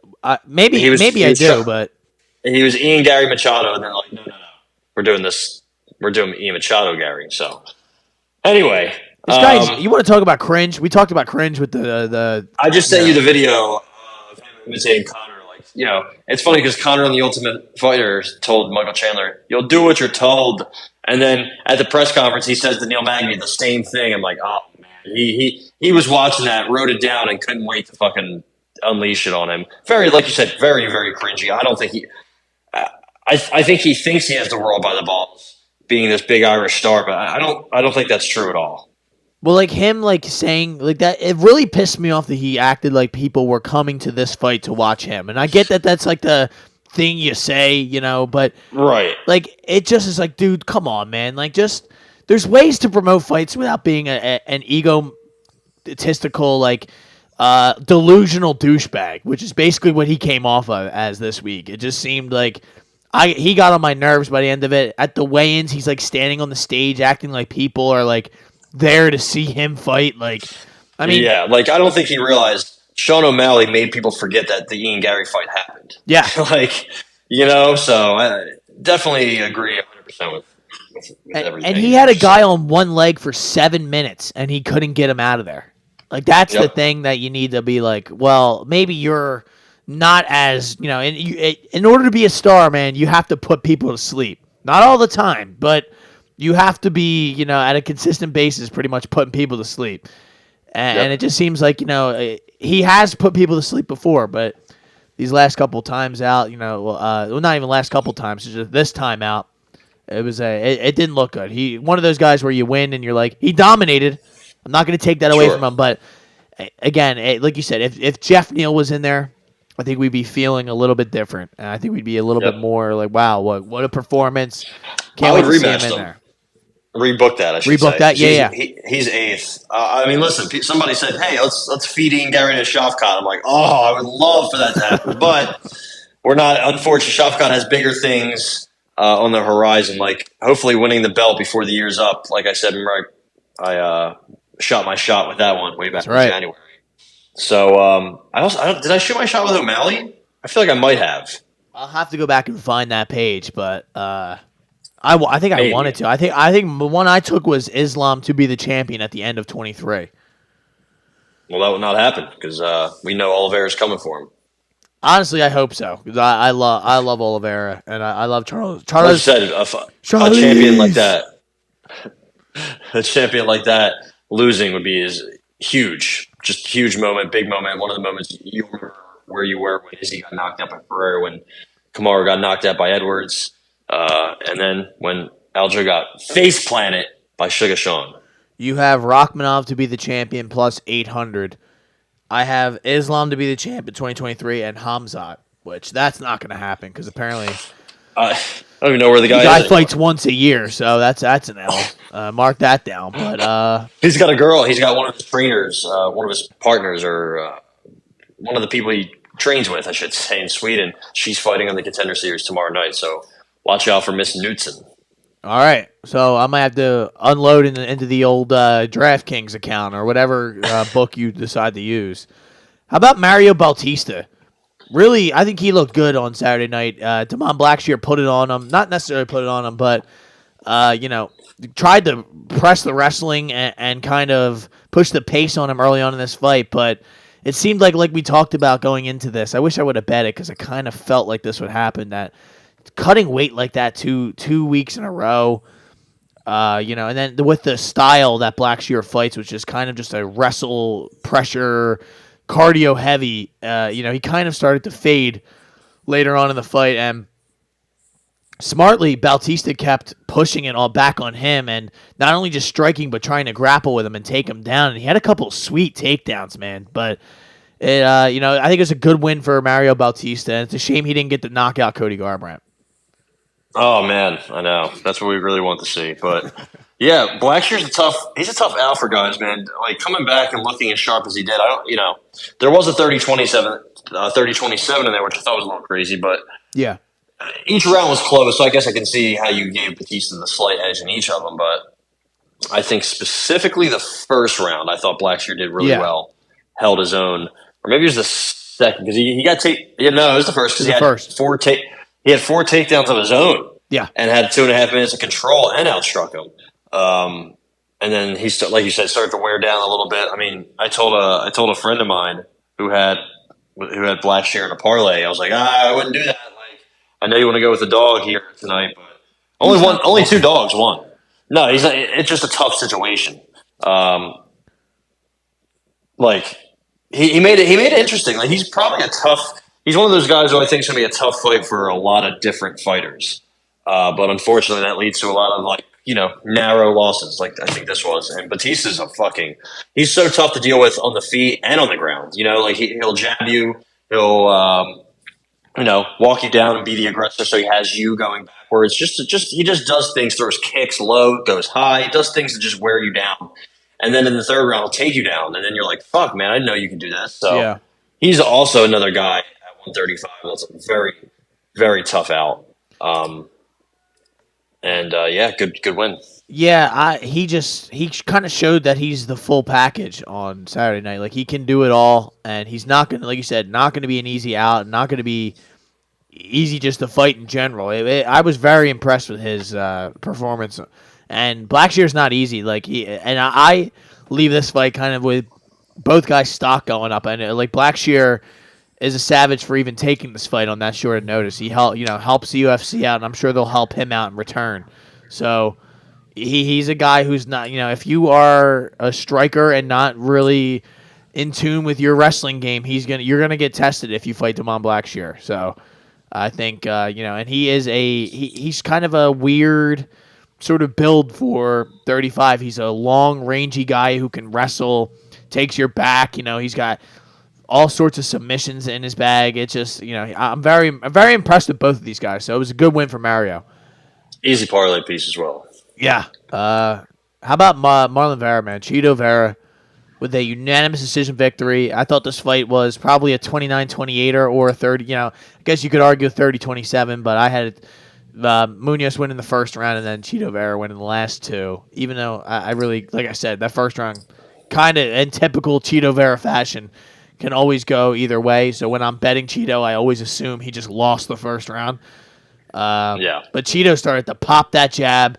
maybe I do, but he was Ian Gary Machado, and they're like, no, we're doing this. We're doing Ian Machado Gary. So anyway. This guy, you want to talk about cringe? We talked about cringe with the. I just sent you the video of him imitating Conor. It's funny because Conor on The Ultimate Fighter told Michael Chandler, "You'll do what you're told," And then at the press conference, he says to Neil Magny the same thing. I'm like, oh man, he was watching that, wrote it down, and couldn't wait to fucking unleash it on him. Very, like you said, very, very cringy. I don't think I think he thinks he has the world by the balls, being this big Irish star, but I don't think that's true at all. Well, like him, like saying like that, it really pissed me off that he acted like people were coming to this fight to watch him. And I get that that's like the thing you say, you know, but right, like it just is like, dude, come on, man. Like, just there's ways to promote fights without being an egotistical, like delusional douchebag, which is basically what he came off of as this week. It just seemed like he got on my nerves by the end of it. At the weigh-ins, he's like standing on the stage, acting like people are like there to see him fight. Like, I mean, yeah, like I don't think he realized Sean O'Malley made people forget that the Ian Gary fight happened. Yeah, like, you know, so I definitely agree 100% with everything. And he had a guy on one leg for 7 minutes, and he couldn't get him out of there. Like, that's the thing that you need to be like, well, maybe you're not as, you know, in order to be a star, man, you have to put people to sleep. Not all the time, but you have to be, you know, at a consistent basis, pretty much putting people to sleep. And it just seems like, you know, he has put people to sleep before, but these last couple times out, you know, well, not even last couple times, just this time out, it was it didn't look good. He one of those guys where you win and you're like, he dominated. I'm not going to take that away from him, but again, like you said, if Jeff Neal was in there, I think we'd be feeling a little bit different, and I think we'd be a little bit more like, wow, what a performance! Can't wait to see him in there. Rebook that. I should Rebook say. that. Yeah. He's eighth. I mean, listen. Somebody said, "Hey, let's feed Ian Gary to Shafkat." I'm like, oh, I would love for that to happen, but we're not. Unfortunately, Shafkat has bigger things on the horizon. Like hopefully winning the belt before the year's up. Like I said, remember I shot my shot with that one way back in January. So did I shoot my shot with O'Malley? I feel like I might have. I'll have to go back and find that page, but I think I wanted to. I think the one I took was Islam to be the champion at the end of 23. Well, that would not happen because we know Oliveira's coming for him. Honestly, I hope so because I love Oliveira and I love Charles. Like you said, a champion like that, a champion like that losing would be huge. Just a huge moment, big moment. One of the moments you remember where you were when Izzy got knocked out by Ferrer, when Kamaru got knocked out by Edwards, and then when Aljo got face planted by Suga Sean. You have Rachmanov to be the champion plus 800. I have Islam to be the champ in 2023 and Hamzat, which that's not going to happen because apparently I don't even know where the guy is. The guy fights once a year, so that's an L. Mark that down. But he's got a girl. He's got one of his trainers, one of his partners, or one of the people he trains with, I should say, in Sweden. She's fighting on the Contender Series tomorrow night, so watch out for Miss Knudsen. All right, so I might have to unload into the old DraftKings account or whatever book you decide to use. How about Mario Bautista? Really, I think he looked good on Saturday night. Damon Blackshear put it on him. Not necessarily put it on him, but, tried to press the wrestling and kind of push the pace on him early on in this fight. But it seemed like we talked about going into this. I wish I would have bet it because I kind of felt like this would happen, that cutting weight like that two weeks in a row, and then with the style that Blackshear fights, which is kind of just a wrestle, pressure, cardio heavy, he kind of started to fade later on in the fight, and smartly Bautista kept pushing it all back on him, and not only just striking but trying to grapple with him and take him down. And he had a couple of sweet takedowns, man. But it, I think it was a good win for Mario Bautista, and it's a shame he didn't get to knock out Cody Garbrandt. Oh man, I know. That's what we really want to see. But yeah, Blackshear's he's a tough out for guys, man. Like coming back and looking as sharp as he did. There was a 30-27 in there, which I thought was a little crazy, but yeah. Each round was close, so I guess I can see how you gave Batista the slight edge in each of them, but I think specifically the first round, I thought Blackshear did really well, held his own. Or maybe it was the second, because he got it was the first, because he had four takedowns of his own. Yeah. And had 2.5 minutes of control and outstruck him. And then he, like you said, started to wear down a little bit. I mean, I told a friend of mine who had Blackshear in a parlay, I was like, I wouldn't do that. Like, I know you want to go with the dog here tonight, but Only two dogs won. No, he's not. It's just a tough situation. Like he made it interesting. Like he's probably he's one of those guys who I think is going to be a tough fight for a lot of different fighters. But unfortunately, that leads to a lot of narrow losses. Like I think this was. And Batista's he's so tough to deal with on the feet and on the ground. Like he'll jab you. He'll walk you down and be the aggressor, so he has you going backwards. He just does things, throws kicks low, goes high, does things to just wear you down. And then in the third round, he'll take you down, and then you're like, "Fuck, man, I didn't know you could do that." So he's also another guy at 135 that's a very, very tough out. Good win. Yeah, he kind of showed that he's the full package on Saturday night. Like he can do it all, and he's not gonna, like you said, not gonna be an easy out, not gonna be easy just to fight in general. I was very impressed with his performance, and Blackshear's not easy. I leave this fight kind of with both guys' stock going up, and Blackshear is a savage for even taking this fight on that short notice. He helps the UFC out, and I'm sure they'll help him out in return. So. He's a guy who's not, if you are a striker and not really in tune with your wrestling game, you're gonna get tested if you fight Damon Blackshear. So I think and he's kind of a weird sort of build for 35. He's a long, rangy guy who can wrestle, takes your back. He's got all sorts of submissions in his bag. It's just I'm very impressed with both of these guys. So it was a good win for Mario. Easy parlay piece as well. Yeah. How about Marlon Vera, man? Cheeto Vera with a unanimous decision victory. I thought this fight was probably a 29-28er or a 30. I guess you could argue 30-27, but I had Munoz winning the first round and then Cheeto Vera winning the last two. Even though I really, like I said, that first round, kind of in typical Cheeto Vera fashion, can always go either way. So when I'm betting Cheeto, I always assume he just lost the first round. But Cheeto started to pop that jab.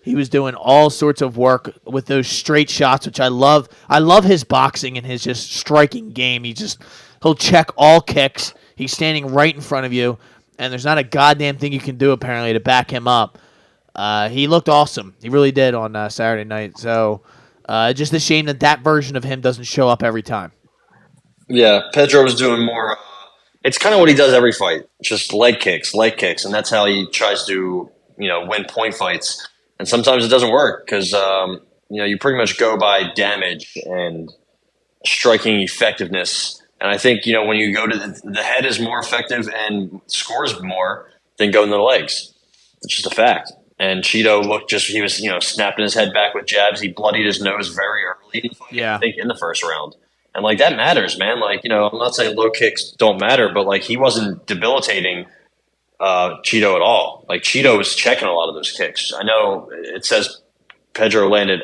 He was doing all sorts of work with those straight shots, which I love. I love his boxing and his just striking game. He'll check all kicks. He's standing right in front of you, and there's not a goddamn thing you can do apparently to back him up. He looked awesome. He really did on Saturday night. So just a shame that version of him doesn't show up every time. Yeah, Pedro was doing more. It's kind of what he does every fight, just leg kicks, and that's how he tries to win point fights. And sometimes it doesn't work because, you pretty much go by damage and striking effectiveness. And I think, when you go to the head is more effective and scores more than going to the legs. It's just a fact. And Cheeto he was, snapping his head back with jabs. He bloodied his nose very early, I think, in the first round. And, that matters, man. I'm not saying low kicks don't matter, but, he wasn't debilitating Cheeto at all. Cheeto was checking a lot of those kicks. I know it says Pedro landed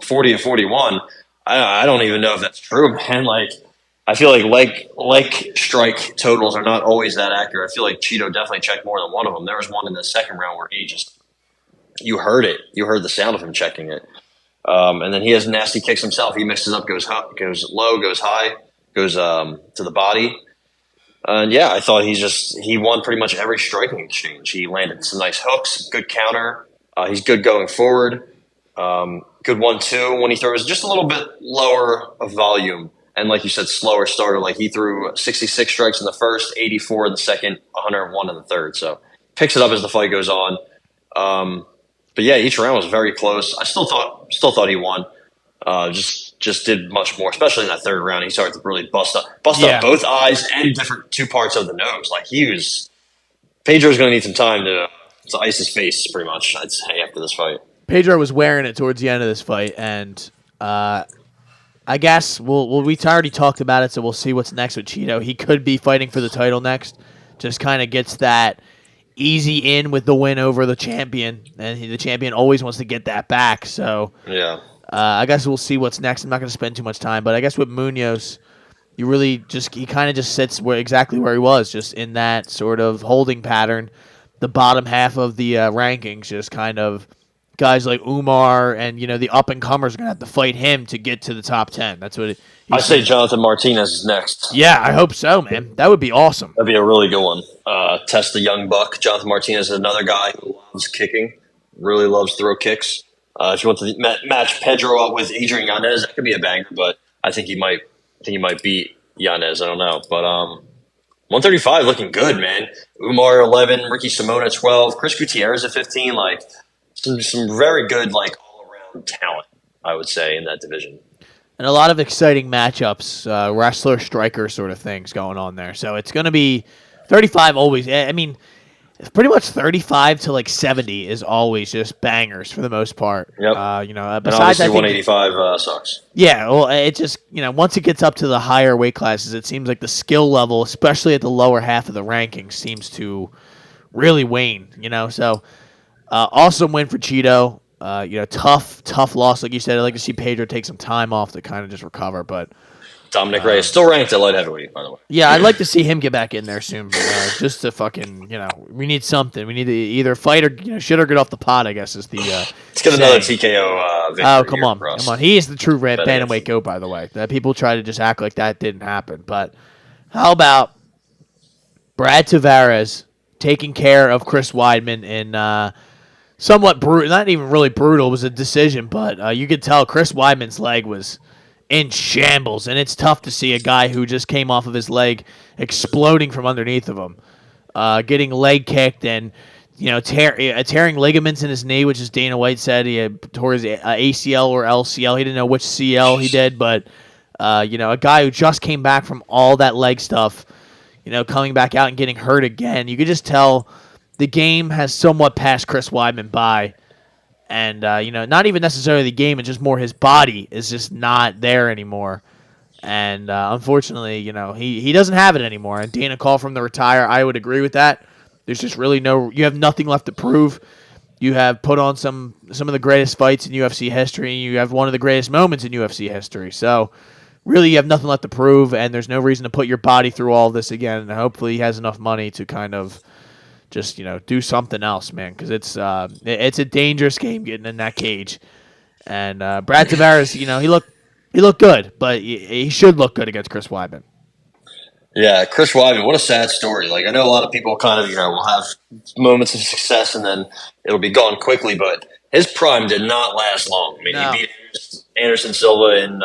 40 and 41. I don't even know if that's true, man. I feel like leg strike totals are not always that accurate. I feel like Cheeto definitely checked more than one of them. There was one in the second round where you heard it. You heard the sound of him checking it. And then he has nasty kicks himself. He mixes up, goes low, goes high, goes to the body. And I thought he won pretty much every striking exchange. He landed some nice hooks, good counter. He's good going forward. Good 1-2 when he throws just a little bit lower of volume. And like you said, slower starter. He threw 66 strikes in the first, 84 in the second, 101 in the third. So picks it up as the fight goes on. But each round was very close. I still thought he won. Just did much more, especially in that third round. He started to really bust up both eyes and different two parts of the nose. Pedro's going to need some time to ice his face, pretty much, I'd say, after this fight. Pedro was wearing it towards the end of this fight, and I guess we already talked about it, so we'll see what's next with Cheeto. He could be fighting for the title next. Just kind of gets that easy in with the win over the champion, and the champion always wants to get that back. So I guess we'll see what's next. I'm not going to spend too much time, but I guess with Munoz, he kind of just sits exactly where he was, just in that sort of holding pattern. The bottom half of the rankings, just kind of guys like Umar and the up and comers are going to have to fight him to get to the top 10. That's what I say. Jonathan Martinez is next. Yeah, I hope so, man. That would be awesome. That'd be a really good one. Test the young buck. Jonathan Martinez is another guy who loves kicking. really loves throw kicks. If you want to match Pedro up with Adrian Yanez, that could be a banger. But I think he might beat Yanez. I don't know. But 135 looking good, man. Umar 11, Ricky Simone at 12, Chris Gutierrez at 15. Like some very good like all around talent, I would say, in that division. And a lot of exciting matchups, wrestler, striker sort of things going on there. So it's going to be 35 always. I mean, pretty much 35 to like 70 is always just bangers for the most part. Yep. Besides, and obviously 185 sucks. Yeah, well, it just, once it gets up to the higher weight classes, it seems like the skill level, especially at the lower half of the rankings, seems to really wane, So, awesome win for Cheeto. Tough loss, like you said. I'd like to see Pedro take some time off to kind of just recover, but Dominic Reyes still ranked at light heavyweight, by the way. Yeah, I'd like to see him get back in there soon, but, just to fucking, we need something. We need to either fight or shit or get off the pot, I guess is the. Let's get another TKO victory. Oh, come on! He is the true red bantamweight goat, by the way. That people try to just act like that didn't happen, but how about Brad Tavares taking care of Chris Weidman in somewhat brutal, not even really brutal, it was a decision, but you could tell Chris Weidman's leg was in shambles, and it's tough to see a guy who just came off of his leg exploding from underneath of him, getting leg kicked and tearing ligaments in his knee, which is Dana White said he had tore his ACL or LCL. He didn't know which CL he did, but a guy who just came back from all that leg stuff, coming back out and getting hurt again. You could just tell the game has somewhat passed Chris Weidman by. And, not even necessarily the game, it's just more his body is just not there anymore. And, unfortunately, he doesn't have it anymore. And Dana called for him to retire. I would agree with that. There's just really you have nothing left to prove. You have put on some of the greatest fights in UFC history. You have one of the greatest moments in UFC history. So, really, you have nothing left to prove, and there's no reason to put your body through all this again. And hopefully he has enough money to kind of just, do something else, man, because it's a dangerous game getting in that cage. And Brad Tavares, he looked good, but he should look good against Chris Weidman. Yeah, Chris Weidman, what a sad story. Like, I know a lot of people kind of, will have moments of success and then it'll be gone quickly, but his prime did not last long. I mean, He beat Anderson Silva in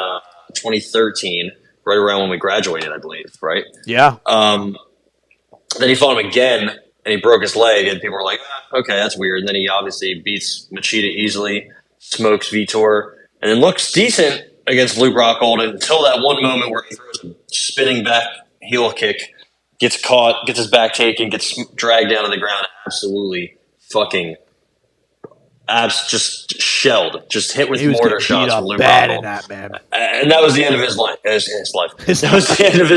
2013, right around when we graduated, I believe, right? Yeah. Then he fought him again, and he broke his leg, and people were like, okay, that's weird. And then he obviously beats Machida easily, smokes Vitor, and then looks decent against Luke Rockhold until that one moment where he throws a spinning back heel kick, gets caught, gets his back taken, gets dragged down to the ground, absolutely fucking just shelled, just hit with mortar shots from Luke Rockhold. In that, man. And that was the end of his life. That was the end of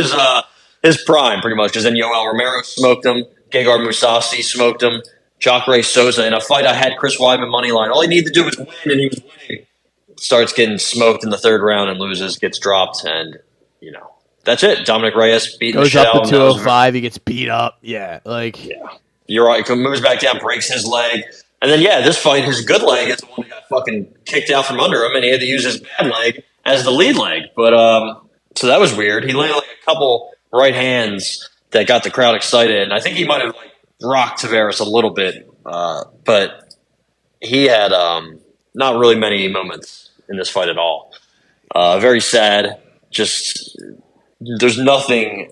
his prime, pretty much, because then Yoel Romero smoked him. Gegard Mousasi smoked him. Jacare Souza in a fight I had Chris Weidman money line. All he needed to do was win, and he was winning. Starts getting smoked in the third round and loses, gets dropped, and that's it. Dominic Reyes beating the shit out of him. Goes up to 205, he gets beat up. Yeah, you're right. He moves back down, breaks his leg, and then this fight, his good leg is the one that got fucking kicked out from under him, and he had to use his bad leg as the lead leg. But so that was weird. He landed like a couple right hands that got the crowd excited, and I think he might have rocked Tavares a little bit, but he had not really many moments in this fight at all. Very sad. Just there's nothing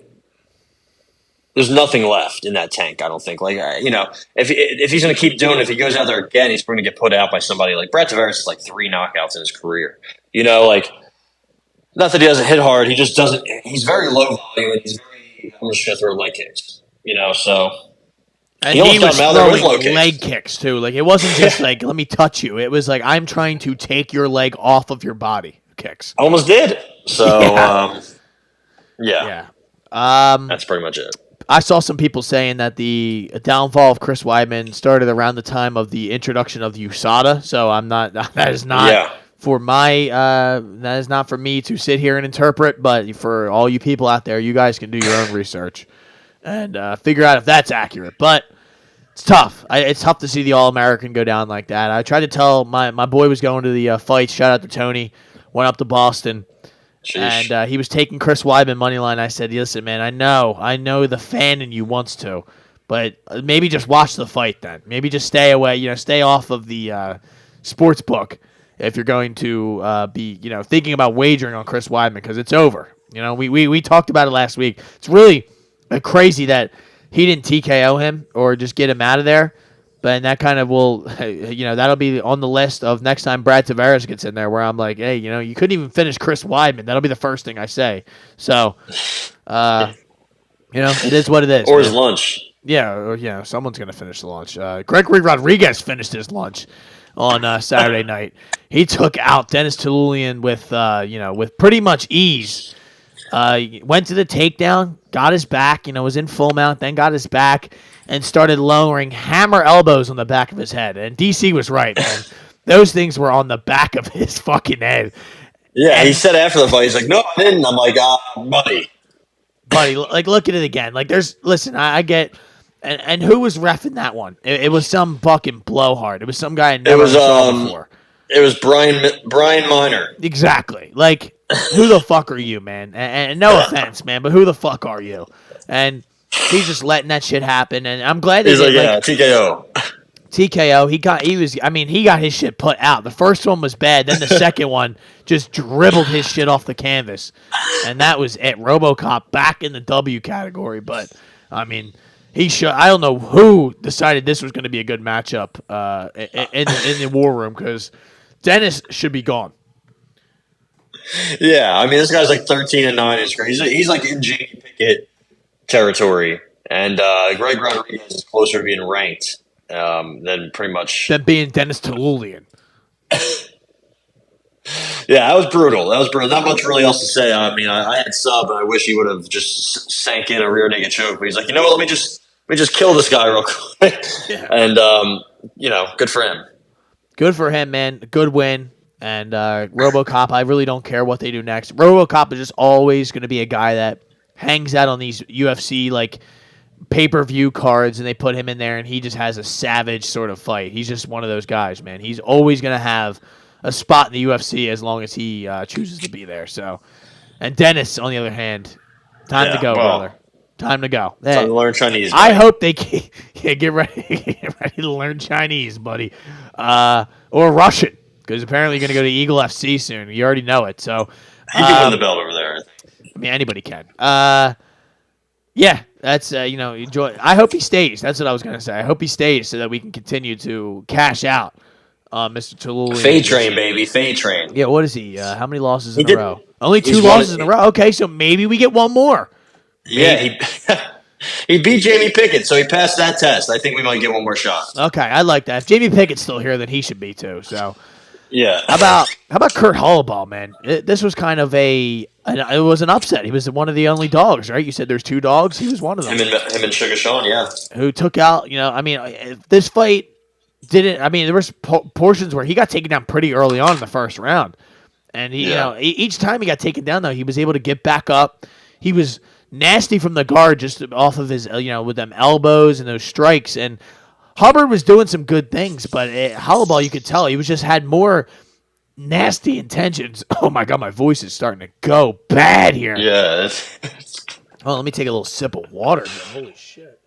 left in that tank. I don't think. If he's going to keep doing it, if he goes out there again, he's going to get put out by somebody. Like Brad Tavares is 3 knockouts in his career. Not that he doesn't hit hard. He just doesn't. He's very low volume, and he's very. I'm just going to throw leg kicks. So. And he was throwing leg kicks too. It wasn't just let me touch you. It was I'm trying to take your leg off of your body. Kicks. Almost did. So, yeah. That's pretty much it. I saw some people saying that the downfall of Chris Weidman started around the time of the introduction of the USADA. So I'm not. That is not for my. That is not for me to sit here and interpret. But for all you people out there, you guys can do your own research and figure out if that's accurate. But it's tough. It's tough to see the All-American go down like that. I tried to tell my boy was going to the fight. Shout out to Tony. Went up to Boston. Sheesh. And he was taking Chris Weidman money line. I said, listen, man, I know the fan in you wants to, But maybe just watch the fight then. Maybe just stay away. Stay off of the sports book if you're going to be thinking about wagering on Chris Weidman because it's over. We talked about it last week. It's really crazy that he didn't TKO him or just get him out of there. But that kind of will, that'll be on the list of next time Brad Tavares gets in there where I'm like, hey, you couldn't even finish Chris Weidman. That'll be the first thing I say. So, it is what it is. Or his lunch. Yeah, someone's going to finish the lunch. Gregory Rodriguez finished his lunch on Saturday night. He took out Dennis Tulian with pretty much ease. Went to the takedown, got his back, was in full mount, then got his back, and started lowering hammer elbows on the back of his head. And DC was right, man. Those things were on the back of his fucking head. Yeah, he said after the fight, he's like, no, I didn't. I'm like, buddy. Buddy, look at it again. Listen, I get, and who was reffing that one? It was some fucking blowhard. It was some guy I never saw before. It was Brian Miner. Exactly. Who the fuck are you, man? And no offense, man, but who the fuck are you? And he's just letting that shit happen, and I'm glad he's TKO. TKO. He got his shit put out. The first one was bad, then the second one just dribbled his shit off the canvas, and that was it. RoboCop back in the W category, but he should. I don't know who decided this was going to be a good matchup in the war room because Dennis should be gone. Yeah, this guy's 13-9. It's crazy. He's in Jamie Pickett territory, and Greg Rodriguez is closer to being ranked than pretty much than being Dennis Tulian. Yeah, that was brutal. Not much really else to say. I had sub, and I wish he would have just sank in a rear naked choke. But he's like, let me just kill this guy real quick. Yeah. And good for him. Good for him, man. Good win. And RoboCop, I really don't care what they do next. RoboCop is just always going to be a guy that hangs out on these UFC pay-per-view cards, and they put him in there, and he just has a savage sort of fight. He's just one of those guys, man. He's always going to have a spot in the UFC as long as he chooses to be there. So, and Dennis, on the other hand, time to go, brother. Time to go. Time to learn Chinese. I hope they get ready to learn Chinese, buddy, or Russian. Because apparently you're going to go to Eagle FC soon. You already know it. So he can win the belt over there. Anybody can. Yeah, that's enjoy. I hope he stays. That's what I was going to say. I hope he stays so that we can continue to cash out, Mr. Tulian. Fade train, baby. Fade train. Yeah, what is he? How many losses in a row? Only 2 losses in a row. Okay, so maybe we get one more. Yeah, he beat Jamie Pickett, so he passed that test. I think we might get one more shot. Okay, I like that. If Jamie Pickett's still here, then he should be too. So. Yeah. How about Kurt Hollowball, man? This was kind of it was an upset. He was one of the only dogs, right? You said there's 2 dogs. He was one of them. Him and Suga Sean, yeah. Who took out, this fight didn't. There was portions where he got taken down pretty early on in the first round, and each time he got taken down though, he was able to get back up. He was nasty from the guard, just off of his, with them elbows and those strikes and. Hubbard was doing some good things, but Hollowball, you could tell he was just had more nasty intentions. Oh my God, my voice is starting to go bad here. Yeah. Well, let me take a little sip of water here. Holy shit!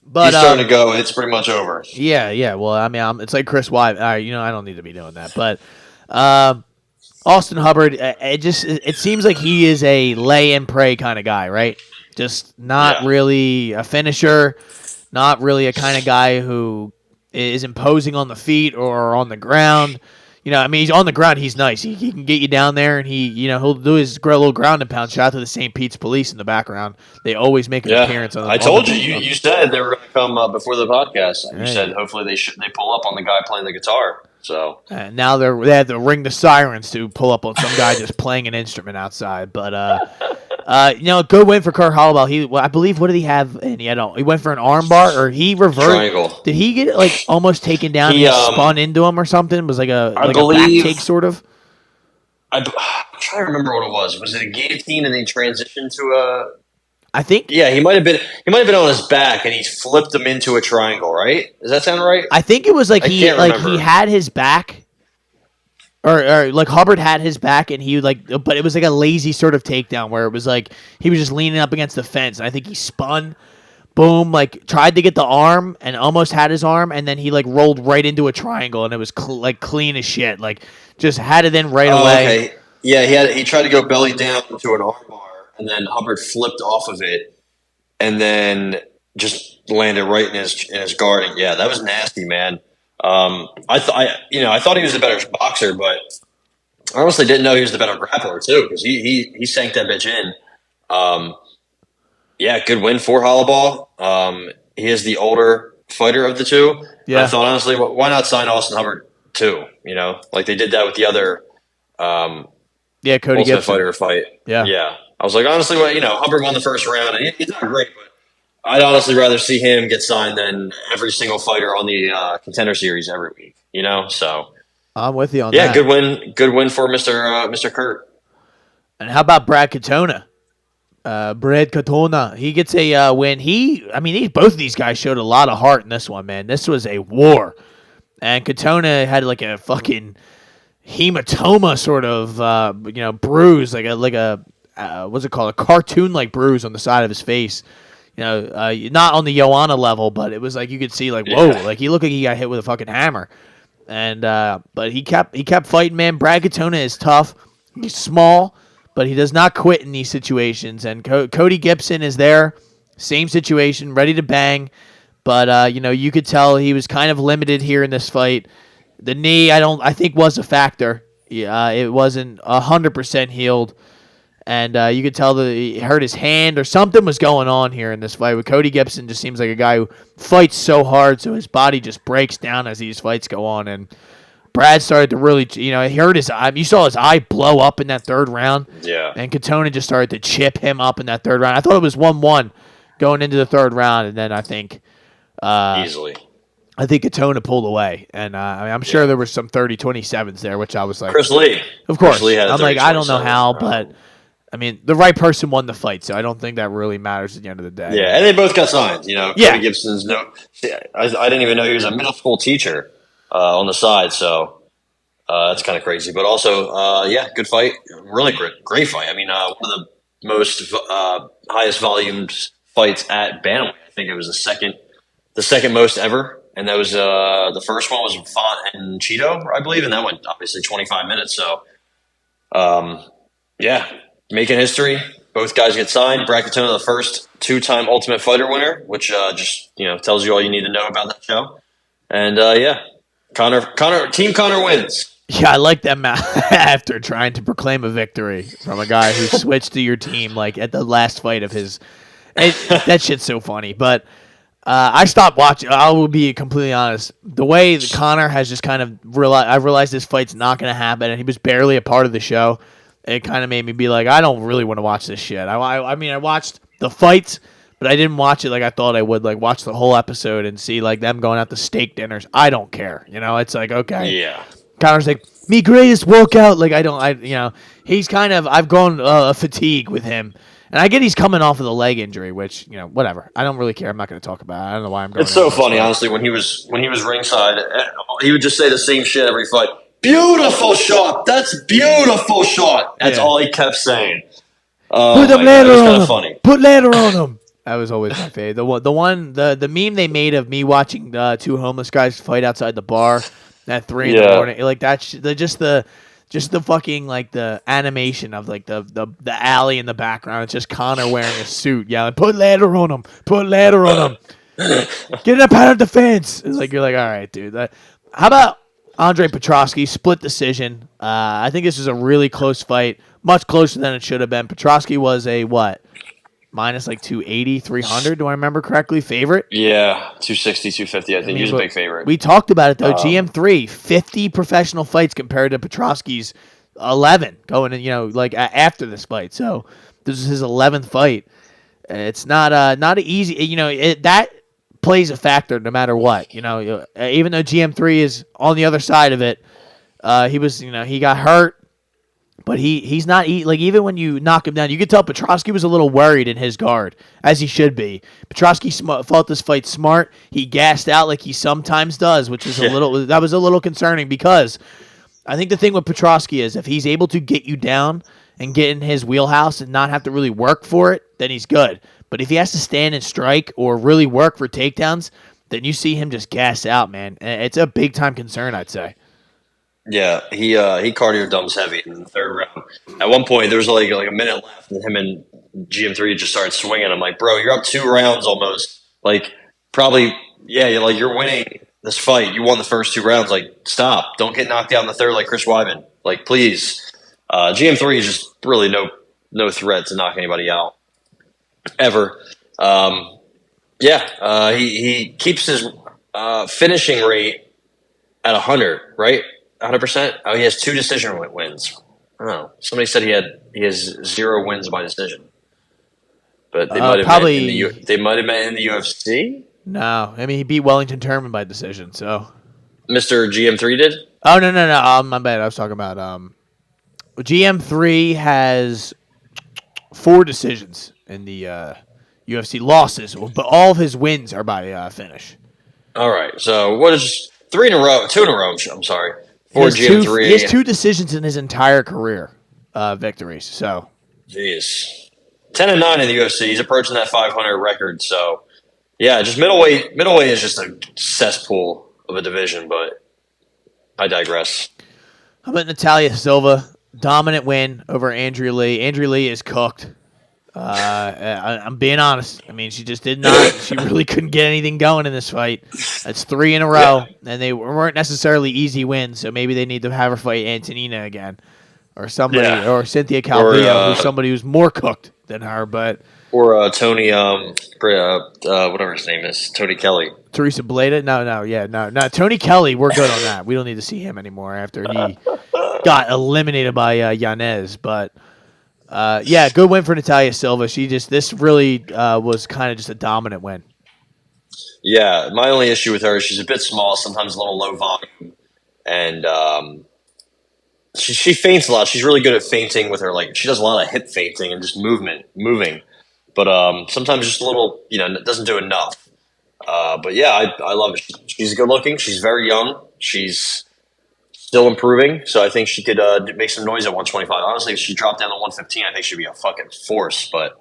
But he's starting to go. It's pretty much over. Yeah. Well, it's like Chris Weidman. I don't need to be doing that. But Austin Hubbard, it seems like he is a lay and pray kind of guy, right? Just not really a finisher. Not really a kind of guy who is imposing on the feet or on the ground. He's on the ground. He's nice. He can get you down there, and he'll do his little ground and pound. Shout out to the St. Pete's Police in the background. They always make an appearance on. I told you. You said they were going to come before the podcast. You said hopefully they pull up on the guy playing the guitar. So now they have to ring the sirens to pull up on some guy just playing an instrument outside. But good win for Kurt Hollowball. I believe, what did he have? And he went for an armbar, or he reversed. Triangle. Did he get it almost taken down? He spun into him or something. It was a back take sort of. I'm trying to remember what it was. Was it a guillotine and they transitioned to a? I think. Yeah, he might have been on his back and he flipped him into a triangle. Right? Does that sound right? I think it was he had his back. Or Hubbard had his back and he but it was a lazy sort of takedown where it was he was just leaning up against the fence and I think he spun, boom, like tried to get the arm and almost had his arm, and then he like rolled right into a triangle, and it was like clean as shit. Like just had it in right away. Okay. Yeah, he tried to go belly down into an armbar, and then Hubbard flipped off of it, and then just landed right in his guard. And yeah, that was nasty, man. I thought he was the better boxer, but I honestly didn't know he was the better grappler too, because he sank that bitch in. Yeah, good win for Hollowball. He is the older fighter of the two. Yeah. I thought, honestly, why not sign Austin Hubbard too? Like they did that with the other Cody Ultimate Gibson Fighter fight. Yeah. I was like, honestly, Hubbard won the first round, and he's not great, but I'd honestly rather see him get signed than every single fighter on the Contender Series every week. So I'm with you on yeah, that. good win for Mr. Kurt. And how about Brad Katona? He gets a win. Both of these guys showed a lot of heart in this one, man. This was a war. And Katona had like a fucking hematoma sort of, bruise, like a what's it called? A cartoon-like bruise on the side of his face. Not on the Joanna level, but it was like you could see like, whoa, like he looked like he got hit with a fucking hammer. And but he kept fighting, man. Brad Katona is tough. He's small, but he does not quit in these situations. And Cody Gibson is there, same situation, ready to bang. But you could tell he was kind of limited here in this fight. The knee, I think was a factor. Yeah, it wasn't 100% healed. And you could tell that he hurt his hand or something was going on here in this fight. With Cody Gibson just seems like a guy who fights so hard, so his body just breaks down as these fights go on. And Brad started to really, he hurt his eye. You saw his eye blow up in that third round. Yeah. And Katona just started to chip him up in that third round. I thought it was 1-1 going into the third round, and then I think easily. I think Katona pulled away, and I'm sure there were some 30-27s there, which I was like, Chris Lee. Of course. Chris Lee had a I'm like, I don't know 30-27 how, round. but the right person won the fight, so I don't think that really matters at the end of the day. Yeah, and they both got signed. Yeah. Cody Gibson's I didn't even know he was a middle school teacher on the side, so that's kind of crazy. But also, good fight, really great fight. One of the most highest volumed fights at bantamweight. I think it was the second most ever, and that was the first one was Font and Cheeto, I believe, and that went obviously 25 minutes. So, making history. Both guys get signed. Brad Katona, the first 2-time Ultimate Fighter winner, which just tells you all you need to know about that show. And Team Connor wins. Yeah, I like them after trying to proclaim a victory from a guy who switched to your team like at the last fight of his. That shit's so funny, but. I stopped watching. I will be completely honest. The way that Connor has just kind of realized, I've realized this fight's not going to happen, and he was barely a part of the show. It kind of made me be like, I don't really want to watch this shit. I watched the fights, but I didn't watch it like I thought I would. Like watch the whole episode and see like them going out to steak dinners. I don't care. It's like okay. Yeah. Connor's like me greatest workout. Like he's kind of I've grown fatigue with him. And I get he's coming off of the leg injury, which whatever. I don't really care. I'm not going to talk about it. I don't know why I'm going. It's so funny, honestly. When he was ringside, he would just say the same shit every fight. Beautiful shot. That's beautiful shot. That's all he kept saying. Put the ladder on him. Funny. Put ladder on him. That was always my favorite. The meme they made of me watching two homeless guys fight outside the bar at 3 in the morning, like that's just the fucking like the animation of like the alley in the background. It's just Connor wearing a suit, yelling, "Put ladder on him! Put ladder on him! Get up out of the fence!" It's like you're like, all right, dude. How about Andre Petrosky split decision? I think this is a really close fight, much closer than it should have been. Petrosky was a what? Minus like 280, 300. Do I remember correctly? Favorite? Yeah, 260, 250. I think he's a big favorite. We talked about it though. GM3, 50 professional fights compared to Petrosky's 11 going in, after this fight. So this is his 11th fight. It's not easy. That plays a factor no matter what. Even though GM3 is on the other side of it, he got hurt. But he's not even when you knock him down, you could tell Petrosky was a little worried in his guard, as he should be. Petrosky fought this fight smart. He gassed out like he sometimes does, which is a little concerning because I think the thing with Petrosky is if he's able to get you down and get in his wheelhouse and not have to really work for it, then he's good. But if he has to stand and strike or really work for takedowns, then you see him just gas out, man. And it's a big time concern, I'd say. Yeah, he cardio dumps heavy in the third round. At one point, there was like a minute left, and him and GM3 just started swinging. I'm like, bro, you're up 2 rounds almost. Like, probably, yeah, you're winning this fight. You won the first 2 rounds. Like, stop. Don't get knocked out in the third like Chris Weidman. Like, please. GM3 is just really no threat to knock anybody out ever. He keeps his finishing rate at 100, right? 100%. Oh, he has 2 decision wins. Oh, somebody said he has 0 wins by decision. But they might have probably met in the UFC. No, I mean he beat Wellington Turman by decision. So Mr. GM3 did. Oh no. My bad. I was talking about GM3 has 4 decisions in the UFC losses, but all of his wins are by finish. All right. So what is 3 in a row? 2 in a row. I'm sorry. For GM3, he has 2 decisions in his entire career, victories. So, jeez, 10-9 in the UFC. He's approaching that 500 record. So, yeah, just middleweight. Middleweight is just a cesspool of a division. But I digress. How about Natalia Silva? Dominant win over Andrea Lee. Andrea Lee is cooked. I'm being honest. I mean, she just did not. She really couldn't get anything going in this fight. That's 3 in a row, and they weren't necessarily easy wins. So maybe they need to have her fight Antonina again, or somebody, or Cynthia Calvillo, who's somebody who's more cooked than her. But or Tony, whatever his name is, Tony Kelly. Teresa Bleda? No. Tony Kelly, we're good on that. We don't need to see him anymore after he got eliminated by Yanez, but. Good win for Natalia Silva. This really was kind of just a dominant win. Yeah, my only issue with her is she's a bit small, sometimes a little low volume, and she feints a lot. She's really good at feinting with her, like she does a lot of hip feinting and just moving. But sometimes just a little, it doesn't do enough. But yeah, I love it. She's good looking. She's very young. She's still improving, so I think she could make some noise at 125. Honestly, if she dropped down to 115, I think she'd be a fucking force. But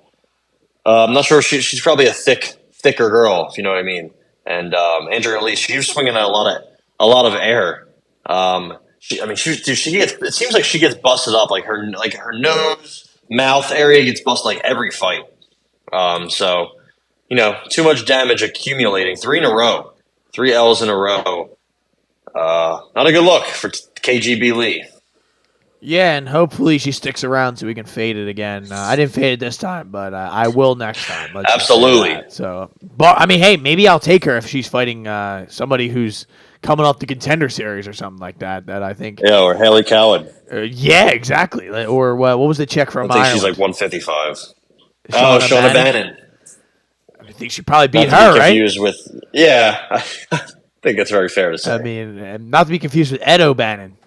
I'm not sure. She's probably a thicker girl, if you know what I mean. And Andrea Lee, she was swinging at a lot of air. It seems like she gets busted up, like her nose, mouth area gets busted like every fight. So too much damage accumulating. 3 in a row, 3 L's in a row. Not a good look for KGB Lee. Yeah, and hopefully she sticks around so we can fade it again. I didn't fade it this time, but I will next time. Absolutely. So, but I mean, hey, maybe I'll take her if she's fighting somebody who's coming off the Contender Series or something like that. That I think. Yeah, or Haley Cowan. Yeah, exactly. Or what was the check from? I think she's like 155. Shauna Bannon. I think she probably beat her, right? Confused with I think it's very fair to say. I mean, not to be confused with Ed O'Bannon,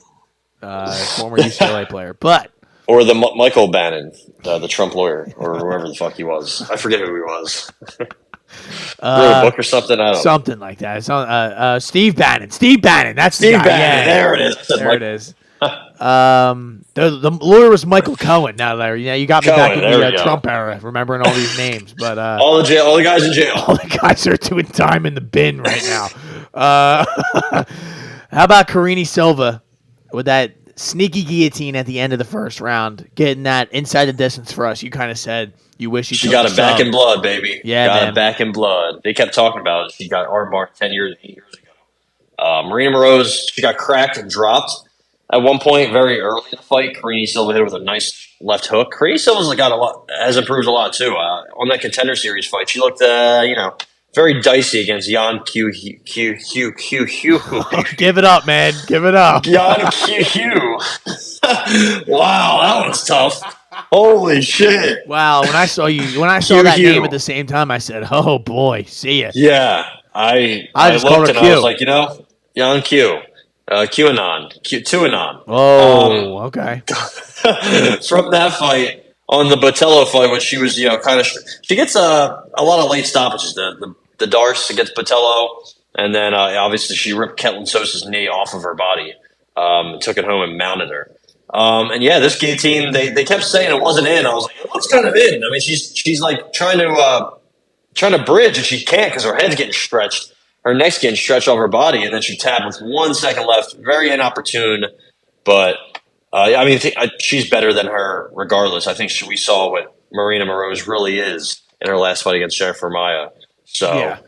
former UCLA player, but or the Michael Bannon, the Trump lawyer, or whoever the fuck he was. I forget who he was. Wrote a book or something. I don't know. Something like that. It's on Steve Bannon. Steve Bannon. That's the guy. Bannon. Yeah, there it is. There it is. The lawyer was Michael Cohen. Now there, you got me back in the Trump era, remembering all these names. But all the guys in jail. All the guys are doing time in the bin right now. How about Karine Silva with that sneaky guillotine at the end of the first round, getting that inside the distance for us? You kind of said you wish she got it back in blood, baby. Yeah, got it back in blood. They kept talking about it. She got armbarred 8 years ago. Marina Moroz, she got cracked and dropped at one point very early in the fight. Karine Silva hit her with a nice left hook. Karine Silva's has improved a lot too. On that Contender Series fight, she looked very dicey against Jan Q. Give it up, man. Give it up. Jan Q. Wow, that was tough. Holy shit. Wow, when I saw that name at the same time, I said, "Oh boy, see ya." Yeah, I just looked called her and Q. I was like, Jan Q. QAnon. Oh, okay. From that fight, on the Botello fight, which she was, kind of, she gets a lot of late stoppages. The darce against Botello, and then obviously she ripped Ketlin Sosa's knee off of her body, took it home and mounted her. And yeah, this guillotine, they kept saying it wasn't in. I was like, it looks kind of in. I mean, she's like trying to trying to bridge, and she can't because her head's getting stretched. Her neck's getting stretched off her body, and then she tapped with 1 second left. Very inopportune, but I mean, she's better than her regardless. I think we saw what Marina Moroz really is in her last fight against Jennifer Maia. So,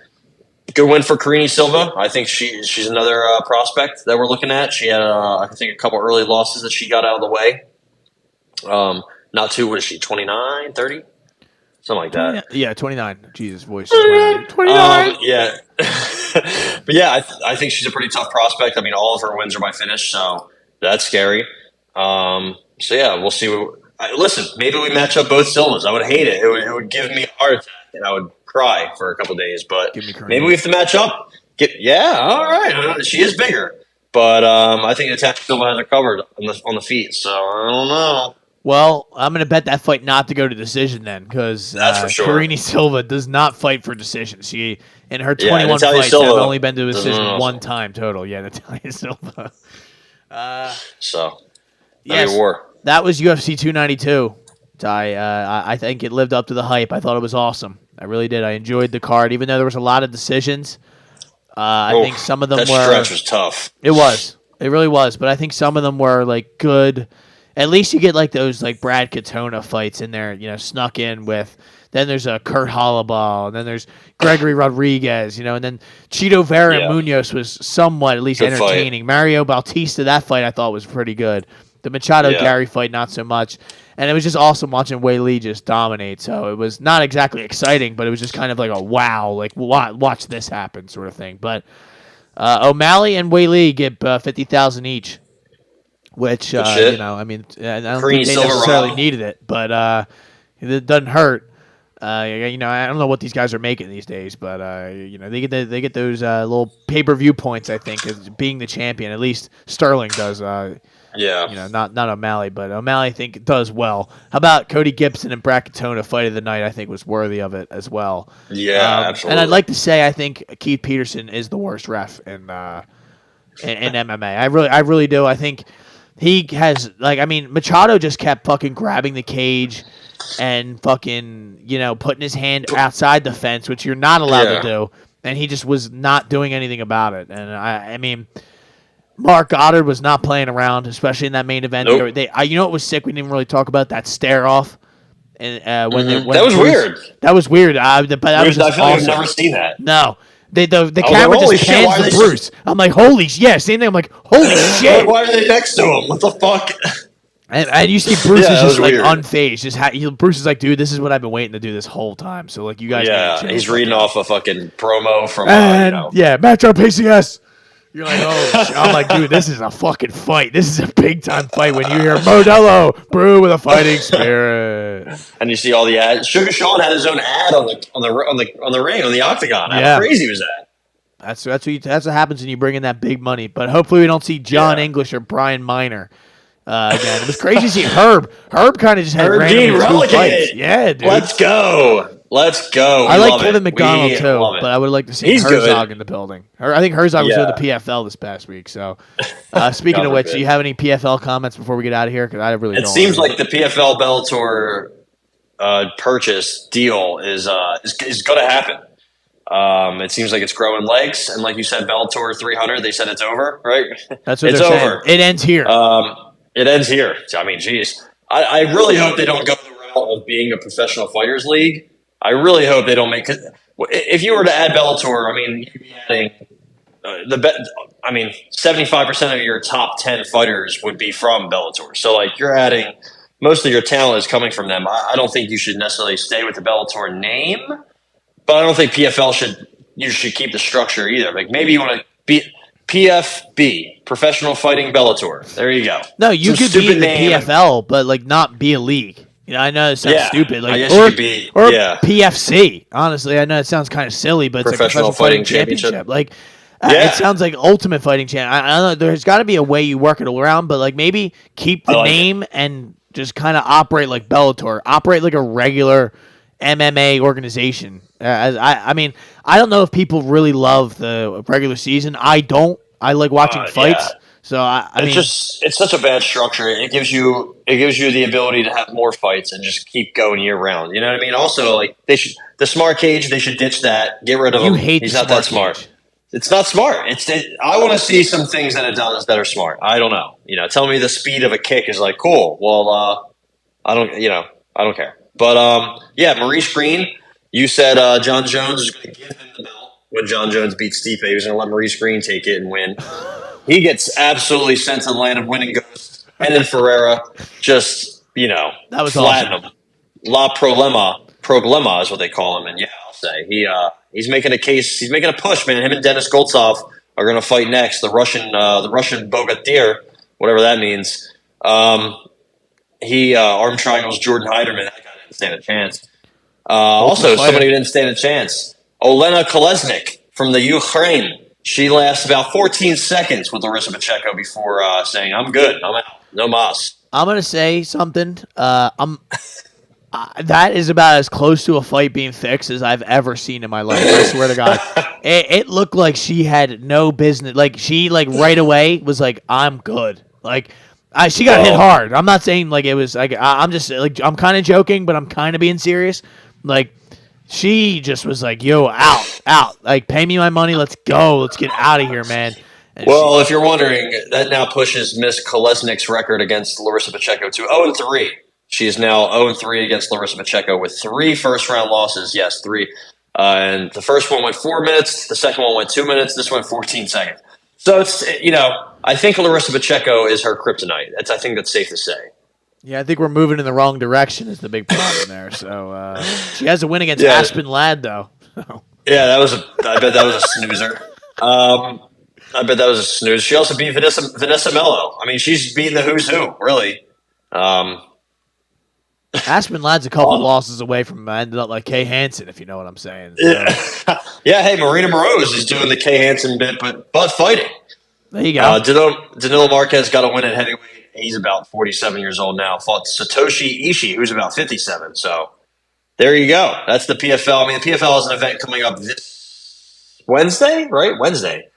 good win for Karine Silva. I think she's another prospect that we're looking at. She had, I think, a couple early losses that she got out of the way. Not too, what is she, 29, 30? Something like that. Yeah, 29. Jesus, voice. 29. Yeah. But yeah, I think she's a pretty tough prospect. I mean, all of her wins are by finish, so that's scary. So yeah, we'll see. Listen, maybe we match up both Silvas. I would hate it. It would give me a heart attack, and I would cry for a couple days. But maybe we have to match up. All right. She is bigger, but I think Natasha Silva has her covered on the feet. So I don't know. Well, I'm going to bet that fight not to go to decision then, because that's for sure. Karine Silva does not fight for decision. She, in her 21 fights, has only been to a decision one time total. Yeah, Natalia Silva. So, yes, war. That was UFC 292. I think it lived up to the hype. I thought it was awesome. I really did. I enjoyed the card, even though there was a lot of decisions. I think some of them that stretch was tough. It was. It really was. But I think some of them were like good. At least you get like those like Brad Katona fights in there, snuck in with. Then there's a Kurt Holloway, and then there's Gregory Rodriguez, and then Chito Vera and Munoz was somewhat at least good entertaining. Fight. Mario Bautista, that fight I thought was pretty good. The Machado Gary fight, not so much. And it was just awesome watching Wei Lee just dominate. So it was not exactly exciting, but it was just kind of like a wow, like watch this happen sort of thing. But O'Malley and Wei Lee get $50,000 each. Which, I mean, I don't think they necessarily needed it, but it doesn't hurt. I don't know what these guys are making these days, but they get those little pay-per-view points. I think as being the champion, at least Sterling does. Not O'Malley, but O'Malley I think does well. How about Cody Gibson and Brad Katona fight of the night? I think was worthy of it as well. Yeah, absolutely. And I'd like to say I think Keith Peterson is the worst ref in MMA. I really do. I think. He has, Machado just kept fucking grabbing the cage and fucking, putting his hand outside the fence, which you're not allowed to do. And he just was not doing anything about it. And, I mean, Mark Goddard was not playing around, especially in that main event. Nope. It was sick. We didn't even really talk about that stare-off. And that was weird. That was weird. But that was just I feel like I've never seen that. No. The camera just pans to Bruce. I'm like, holy shit. Same thing. I'm like, holy shit. Why are they next to him? What the fuck? And you see Bruce is just like unfazed. Bruce is like, dude, this is what I've been waiting to do this whole time. So like, you guys. Yeah, he's reading off a fucking promo from. Metro PCS. You're like, oh shit. I'm like, dude, this is a fucking fight. This is a big time fight when you hear Modelo brew with a fighting spirit. And you see all the ads. Suga Sean had his own ad on the ring on the octagon. How crazy was that? That's what happens when you bring in that big money. But hopefully we don't see John English or Brian Miner again. It was crazy to see Herb. Herb kind of just had randomly 2 fights. Yeah, dude. Let's go. I like Kevin McDonald too, but I would like to see Herzog in the building. I think Herzog was doing the PFL this past week. So, speaking of which, do you have any PFL comments before we get out of here? Because I really don't. It seems like the PFL Bellator purchase deal is going to happen. It seems like it's growing legs, and like you said, Bellator 300. They said it's over, right? That's what they're saying. It ends here. It ends here. I mean, geez, I really hope they don't go the route of being a professional fighters league. I really hope they don't make it. If you were to add Bellator, I mean, you'd be adding 75% of your top 10 fighters would be from Bellator. So, like, you're adding most of your talent is coming from them. I don't think you should necessarily stay with the Bellator name, but I don't think PFL should keep the structure either. Like, maybe you want to be PFB, Professional Fighting Bellator. There you go. No, you could be in the PFL, but like not be a league. I know it sounds stupid, like or PFC. Honestly, I know it sounds kind of silly, but it's like Professional Fighting Championship. Like, it sounds like Ultimate Fighting Champ. I don't know. There's got to be a way you work it around, but like maybe keep the name and just kind of operate like Bellator. Operate like a regular MMA organization. I mean, I don't know if people really love the regular season. I don't. I like watching fights. So I mean, it's such a bad structure. It gives you the ability to have more fights and just keep going year round. You know what I mean? Also, like the smart cage, they should ditch that. Get rid of him. He's not that smart. Cage. It's not smart. I want to see some things that it does that are smart. I don't know. Tell me the speed of a kick is like cool. Well, I don't care. But yeah, Maurice Green. You said John Jones is going to give him the belt when John Jones beats Stipe. He was going to let Maurice Green take it and win. He gets absolutely sent to the land of winning ghosts. And then Ferreira just, that was flatten awesome. him. La Problema is what they call him. And yeah, I'll say he's making a case. He's making a push, man. Him and Denis Goltsov are going to fight next. The Russian Bogatyr, whatever that means. He arm triangles Jordan Heiderman. That guy didn't stand a chance. Also, somebody who didn't stand a chance. Olena Kolesnik from the Ukraine. She lasts about 14 seconds with Larissa Pacheco before saying, "I'm good. I'm out. No mas." I'm gonna say something. That is about as close to a fight being fixed as I've ever seen in my life. I swear to God, it looked like she had no business. Like she right away was like, "I'm good." Like she got hit hard. I'm not saying like it was like I'm just like I'm kind of joking, but I'm kind of being serious. Like she just was like, "Yo, out! Like pay me my money. Let's go. Let's get out of here, man." And if you're wondering, that now pushes Miss Kolesnik's record against Larissa Pacheco to 0-3. She is now 0-3 against Larissa Pacheco with 3 first-round losses. Yes, 3. And the first one went 4 minutes. The second one went 2 minutes. This went 14 seconds. So it's I think Larissa Pacheco is her kryptonite. I think that's safe to say. Yeah, I think we're moving in the wrong direction is the big problem there. So she has a win against Aspen Ladd, though. Yeah, I bet that was a snoozer. I bet that was a snooze. She also beat Vanessa Mello. I mean, she's beating the who's who, really. Aspen Ladd's a couple losses away from ended up like Kay Hansen, if you know what I'm saying. So. Yeah. Yeah, hey, Marina Moroz is doing the Kay Hansen bit, but fighting. There you go. Danilo Marquez got a win at heavyweight. He's about 47 years old now. Fought Satoshi Ishii, who's about 57. So there you go. That's the PFL. I mean, the PFL has an event coming up this Wednesday, right? Wednesday.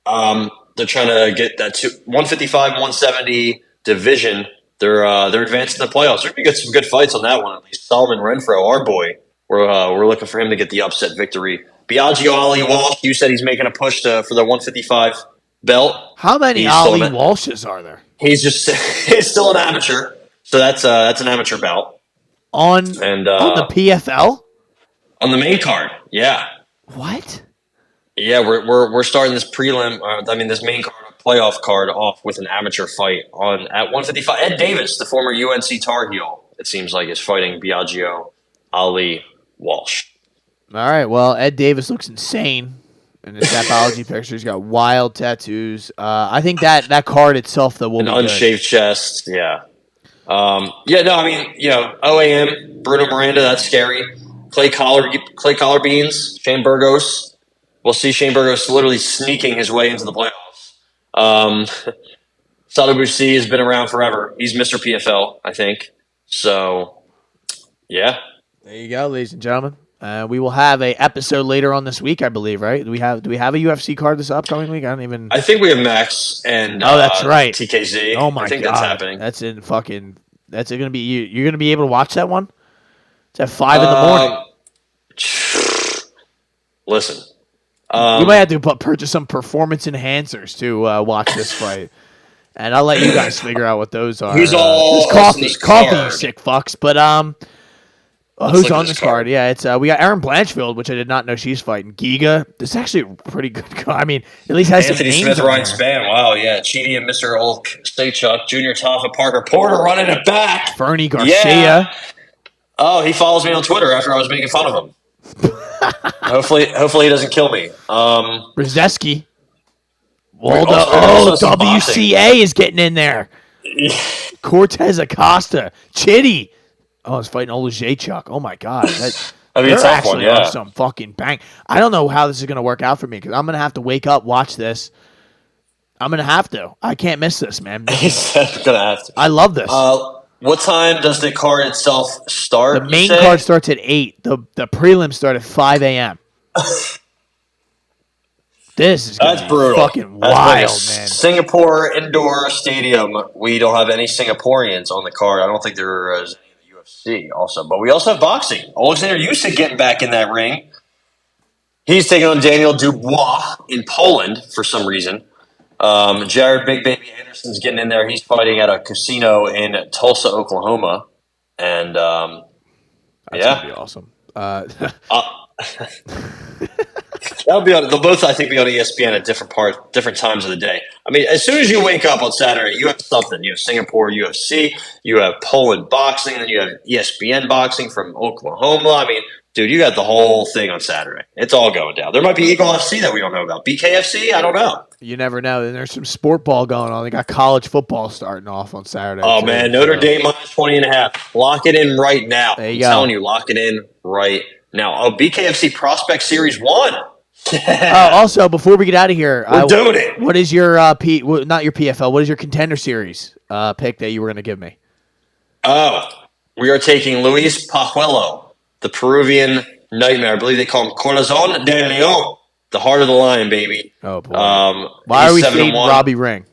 They're trying to get that 155, 170 division. They're advancing the playoffs. We're gonna get some good fights on that one. At least Solomon Renfro, our boy, we're looking for him to get the upset victory. Biagio Ali Walsh, you said he's making a push for the 155 belt. How many Ali Walshes are there? He's still an amateur, so that's an amateur bout on the PFL on the main card. Yeah. What? Yeah, we're starting this prelim. This main card, playoff card, off with an amateur fight at 155. Ed Davis, the former UNC Tar Heel, it seems like, is fighting Biagio Ali Walsh. All right. Well, Ed Davis looks insane in his Tapology picture. He's got wild tattoos. I think that card itself, though, will be unshaved good. chest. Yeah. OAM, Bruno Miranda, that's scary. Clay Collar Beans, Shane Burgos. We'll see Shane Burgos literally sneaking his way into the playoffs. Sadou Boussi has been around forever. He's Mr. PFL, I think. So, yeah. There you go, ladies and gentlemen. We will have a episode later on this week, I believe, right? Do we have a UFC card this upcoming week? I think we have Max and that's right. TKZ. Oh my god, that's happening. That's in fucking. That's gonna be you. You're gonna be able to watch that one. It's at 5 in the morning. Listen, we might have to purchase some performance enhancers to watch this fight, and I'll let you guys figure out what those are. Who's all coffee, you sick fucks. But who's on this card? Yeah, it's we got Erin Blanchfield, which I did not know she's fighting. Giga. This is actually a pretty good card. I mean, at least has Anthony some names Smith, Ryan Spann. Wow, yeah. Chidi and Mr. Ulk, Staychuk, Junior Taffa, Parker Porter running it back. Fernie Garcia. Yeah. Oh, he follows me on Twitter after I was making fun of him. Hopefully he doesn't kill me. Brzezinski. Waldo. WCA is getting in there. Cortez Acosta. Chitty. Oh, it's fighting Olajaychuk. Oh, my God. They're actually on some fucking bang. I don't know how this is going to work out for me because I'm going to have to wake up, watch this. I'm going to have to. I can't miss this, man. He said I'm going to have to. I love this. What time does the card itself start? The main card starts at 8. The prelims start at 5 a.m. This is That's brutal. fucking That's wild, like a man. Singapore indoor stadium. We don't have any Singaporeans on the card. I don't think there is any in the UFC also. But we also have boxing. Alexander Usyk getting back in that ring. He's taking on Daniel Dubois in Poland for some reason. Jared Big Baby Anderson's getting in there. He's fighting at a casino in Tulsa, Oklahoma. And, That's gonna be awesome. That'll be on. They'll both, I think, be on ESPN at different times of the day. I mean, as soon as you wake up on Saturday, you have something. You have Singapore UFC, you have Poland boxing, and you have ESPN boxing from Oklahoma. I mean, dude, you got the whole thing on Saturday. It's all going down. There might be Eagle FC that we don't know about. BKFC, I don't know. You never know. And there's some sport ball going on. They got college football starting off on Saturday. Oh, man, Notre Dame minus 20.5. Lock it in right now. There you I'm go. telling you, lock it in right now. Oh, BKFC Prospect Series 1. Also, before we get out of here, We're doing it. What is your not your PFL? What is your contender series pick that you were going to give me? Oh, we are taking Luis Pajuelo, the Peruvian nightmare. I believe they call him Corazon de Leon, the heart of the lion, baby. Oh boy! Why are we fading Robbie Ring?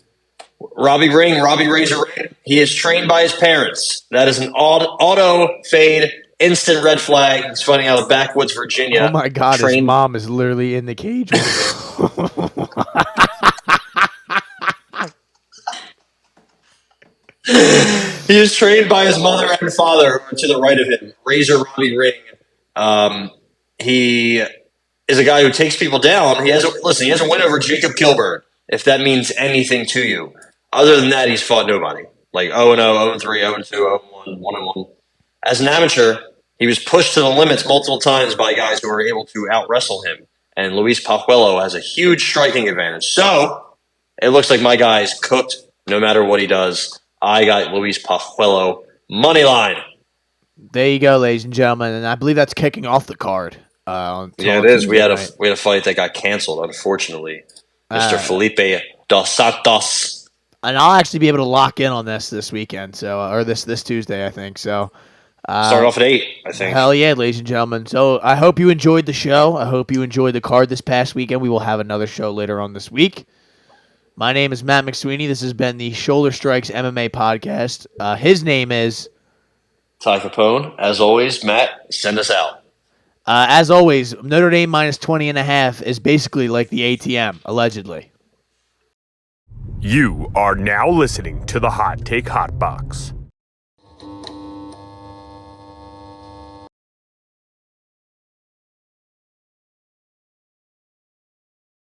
Robbie Razor Ring. He is trained by his parents. That is an auto fade. Instant red flag. He's fighting out of backwoods Virginia. Oh my God! His mom is literally in the cage. He is trained by his mother and father to the right of him. Razor Robbie Ring. He is a guy who takes people down. He has a win over Jacob Kilburn, if that means anything to you. Other than that, he's fought nobody. Like 0-0, 0-3, 0-2, 0-1, 1-1. As an amateur, he was pushed to the limits multiple times by guys who were able to out-wrestle him. And Luis Pajuelo has a huge striking advantage. So, it looks like my guy's cooked no matter what he does. I got Luis Pajuelo money line. There you go, ladies and gentlemen. And I believe that's kicking off the card. Yeah, it is. We had a fight that got canceled, unfortunately. Mr. Felipe Dos Santos. And I'll actually be able to lock in on this weekend, or this Tuesday, I think. So start off at 8, I think. Hell yeah, ladies and gentlemen. So I hope you enjoyed the show. I hope you enjoyed the card this past weekend. We will have another show later on this week. My name is Matt McSweeney. This has been the Shoulder Strikes MMA Podcast. His name is Ty Capone. As always, Matt, send us out. As always, Notre Dame minus 20.5 is basically like the ATM, allegedly. You are now listening to the Hot Take Hot Box.